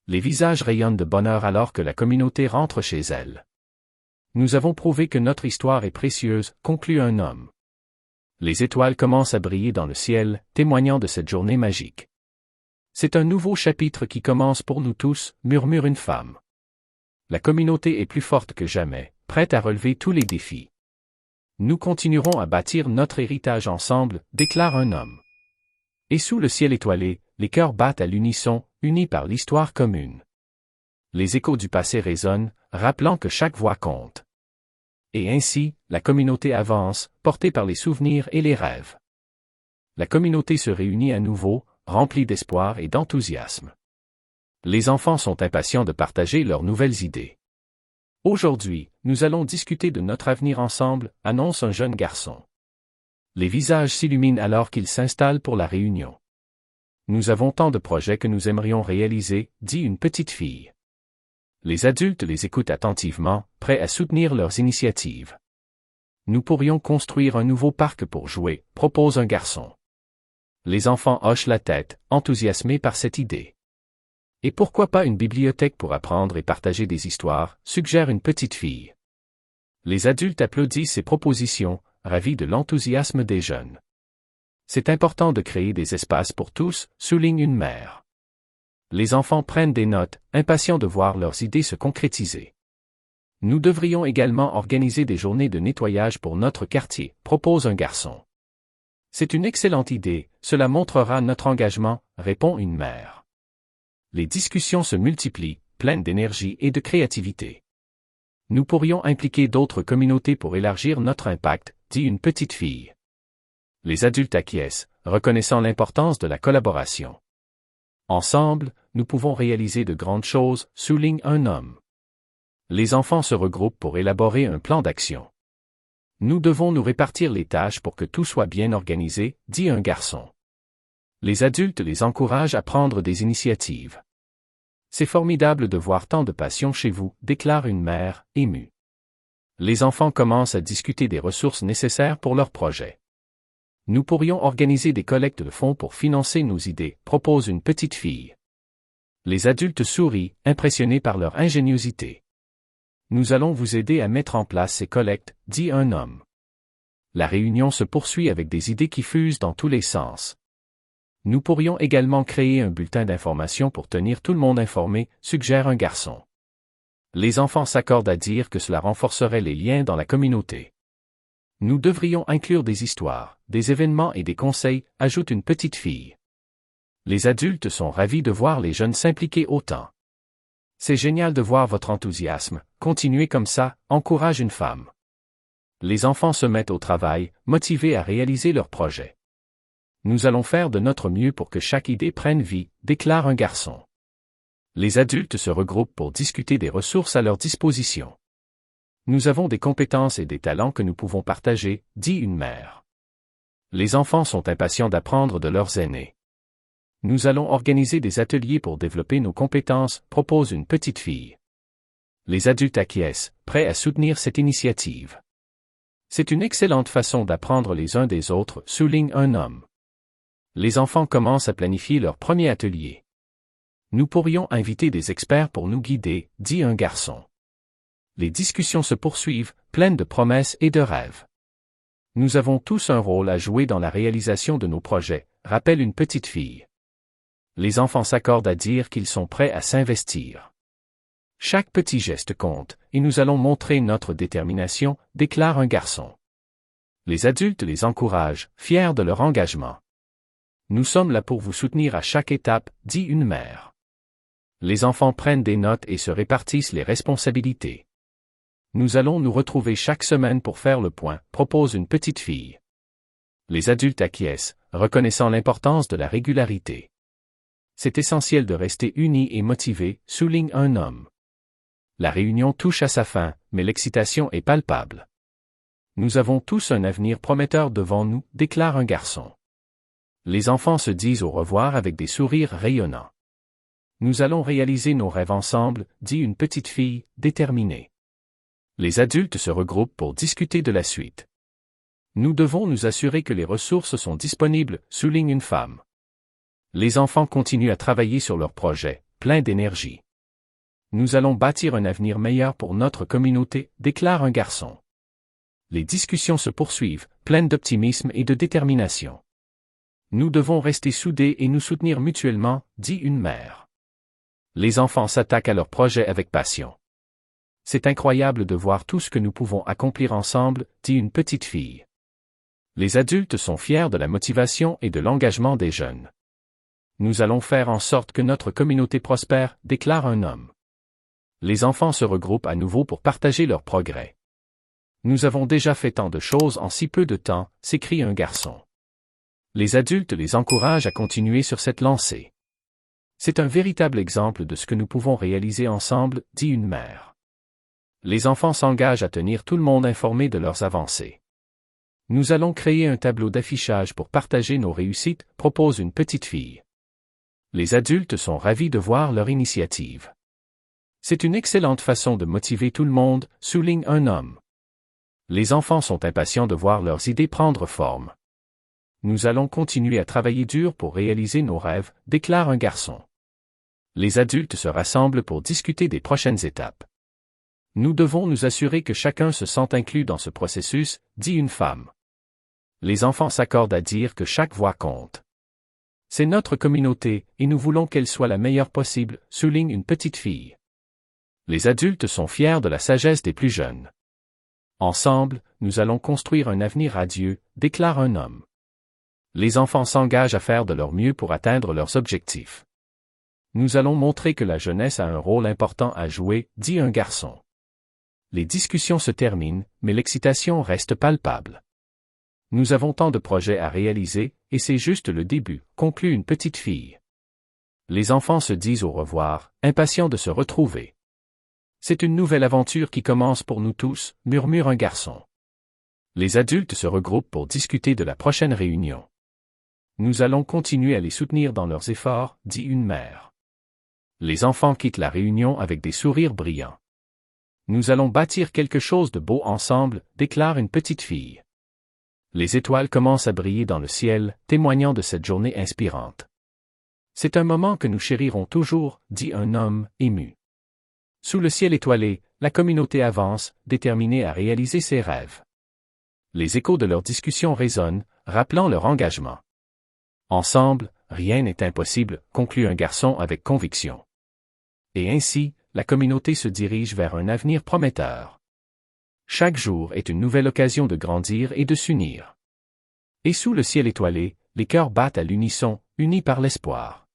Les visages rayonnent de bonheur alors que la communauté rentre chez elle. Nous avons prouvé que notre histoire est précieuse, conclut un homme. Les étoiles commencent à briller dans le ciel, témoignant de cette journée magique. C'est un nouveau chapitre qui commence pour nous tous, murmure une femme. La communauté est plus forte que jamais, prête à relever tous les défis. Nous continuerons à bâtir notre héritage ensemble, déclare un homme. Et sous le ciel étoilé, les cœurs battent à l'unisson, unis par l'histoire commune. Les échos du passé résonnent, rappelant que chaque voix compte. Et ainsi, la communauté avance, portée par les souvenirs et les rêves. La communauté se réunit à nouveau, remplie d'espoir et d'enthousiasme. Les enfants sont impatients de partager leurs nouvelles idées. Aujourd'hui, nous allons discuter de notre avenir ensemble, annonce un jeune garçon. Les visages s'illuminent alors qu'il s'installe pour la réunion. Nous avons tant de projets que nous aimerions réaliser, dit une petite fille. Les adultes les écoutent attentivement, prêts à soutenir leurs initiatives. Nous pourrions construire un nouveau parc pour jouer, propose un garçon. Les enfants hochent la tête, enthousiasmés par cette idée. Et pourquoi pas une bibliothèque pour apprendre et partager des histoires, suggère une petite fille. Les adultes applaudissent ces propositions, ravis de l'enthousiasme des jeunes. C'est important de créer des espaces pour tous, souligne une mère. Les enfants prennent des notes, impatients de voir leurs idées se concrétiser. Nous devrions également organiser des journées de nettoyage pour notre quartier, propose un garçon. C'est une excellente idée, cela montrera notre engagement, répond une mère. Les discussions se multiplient, pleines d'énergie et de créativité. Nous pourrions impliquer d'autres communautés pour élargir notre impact, dit une petite fille. Les adultes acquiescent, reconnaissant l'importance de la collaboration. Ensemble, nous pouvons réaliser de grandes choses, souligne un homme. Les enfants se regroupent pour élaborer un plan d'action. Nous devons nous répartir les tâches pour que tout soit bien organisé, dit un garçon. Les adultes les encouragent à prendre des initiatives. C'est formidable de voir tant de passion chez vous, déclare une mère, émue. Les enfants commencent à discuter des ressources nécessaires pour leur projet. Nous pourrions organiser des collectes de fonds pour financer nos idées, propose une petite fille. Les adultes sourient, impressionnés par leur ingéniosité. Nous allons vous aider à mettre en place ces collectes, dit un homme. La réunion se poursuit avec des idées qui fusent dans tous les sens. Nous pourrions également créer un bulletin d'information pour tenir tout le monde informé, suggère un garçon. Les enfants s'accordent à dire que cela renforcerait les liens dans la communauté. Nous devrions inclure des histoires, des événements et des conseils, ajoute une petite fille. Les adultes sont ravis de voir les jeunes s'impliquer autant. C'est génial de voir votre enthousiasme, continuez comme ça, encourage une femme. Les enfants se mettent au travail, motivés à réaliser leur projet. Nous allons faire de notre mieux pour que chaque idée prenne vie, déclare un garçon. Les adultes se regroupent pour discuter des ressources à leur disposition. Nous avons des compétences et des talents que nous pouvons partager, dit une mère. Les enfants sont impatients d'apprendre de leurs aînés. Nous allons organiser des ateliers pour développer nos compétences, propose une petite fille. Les adultes acquiescent, prêts à soutenir cette initiative. C'est une excellente façon d'apprendre les uns des autres, souligne un homme. Les enfants commencent à planifier leur premier atelier. Nous pourrions inviter des experts pour nous guider, dit un garçon. Les discussions se poursuivent, pleines de promesses et de rêves. Nous avons tous un rôle à jouer dans la réalisation de nos projets, rappelle une petite fille. Les enfants s'accordent à dire qu'ils sont prêts à s'investir. Chaque petit geste compte, et nous allons montrer notre détermination, déclare un garçon. Les adultes les encouragent, fiers de leur engagement. Nous sommes là pour vous soutenir à chaque étape, dit une mère. Les enfants prennent des notes et se répartissent les responsabilités. Nous allons nous retrouver chaque semaine pour faire le point, propose une petite fille. Les adultes acquiescent, reconnaissant l'importance de la régularité. C'est essentiel de rester unis et motivés, souligne un homme. La réunion touche à sa fin, mais l'excitation est palpable. Nous avons tous un avenir prometteur devant nous, déclare un garçon. Les enfants se disent au revoir avec des sourires rayonnants. Nous allons réaliser nos rêves ensemble, dit une petite fille, déterminée. Les adultes se regroupent pour discuter de la suite. Nous devons nous assurer que les ressources sont disponibles, souligne une femme. Les enfants continuent à travailler sur leur projet, pleins d'énergie. Nous allons bâtir un avenir meilleur pour notre communauté, déclare un garçon. Les discussions se poursuivent, pleines d'optimisme et de détermination. Nous devons rester soudés et nous soutenir mutuellement, dit une mère. Les enfants s'attaquent à leur projet avec passion. C'est incroyable de voir tout ce que nous pouvons accomplir ensemble, dit une petite fille. Les adultes sont fiers de la motivation et de l'engagement des jeunes. Nous allons faire en sorte que notre communauté prospère, déclare un homme. Les enfants se regroupent à nouveau pour partager leurs progrès. Nous avons déjà fait tant de choses en si peu de temps, s'écrie un garçon. Les adultes les encouragent à continuer sur cette lancée. C'est un véritable exemple de ce que nous pouvons réaliser ensemble, dit une mère. Les enfants s'engagent à tenir tout le monde informé de leurs avancées. Nous allons créer un tableau d'affichage pour partager nos réussites, propose une petite fille. Les adultes sont ravis de voir leur initiative. C'est une excellente façon de motiver tout le monde, souligne un homme. Les enfants sont impatients de voir leurs idées prendre forme. Nous allons continuer à travailler dur pour réaliser nos rêves, déclare un garçon. Les adultes se rassemblent pour discuter des prochaines étapes. Nous devons nous assurer que chacun se sent inclus dans ce processus, dit une femme. Les enfants s'accordent à dire que chaque voix compte. C'est notre communauté, et nous voulons qu'elle soit la meilleure possible, souligne une petite fille. Les adultes sont fiers de la sagesse des plus jeunes. Ensemble, nous allons construire un avenir radieux, déclare un homme. Les enfants s'engagent à faire de leur mieux pour atteindre leurs objectifs. Nous allons montrer que la jeunesse a un rôle important à jouer, dit un garçon. Les discussions se terminent, mais l'excitation reste palpable. Nous avons tant de projets à réaliser, et c'est juste le début, conclut une petite fille. Les enfants se disent au revoir, impatients de se retrouver. C'est une nouvelle aventure qui commence pour nous tous, murmure un garçon. Les adultes se regroupent pour discuter de la prochaine réunion. Nous allons continuer à les soutenir dans leurs efforts, dit une mère. Les enfants quittent la réunion avec des sourires brillants. Nous allons bâtir quelque chose de beau ensemble, déclare une petite fille. Les étoiles commencent à briller dans le ciel, témoignant de cette journée inspirante. C'est un moment que nous chérirons toujours, dit un homme, ému. Sous le ciel étoilé, la communauté avance, déterminée à réaliser ses rêves. Les échos de leurs discussions résonnent, rappelant leur engagement. Ensemble, rien n'est impossible, conclut un garçon avec conviction. Et ainsi, la communauté se dirige vers un avenir prometteur. Chaque jour est une nouvelle occasion de grandir et de s'unir. Et sous le ciel étoilé, les cœurs battent à l'unisson, unis par l'espoir.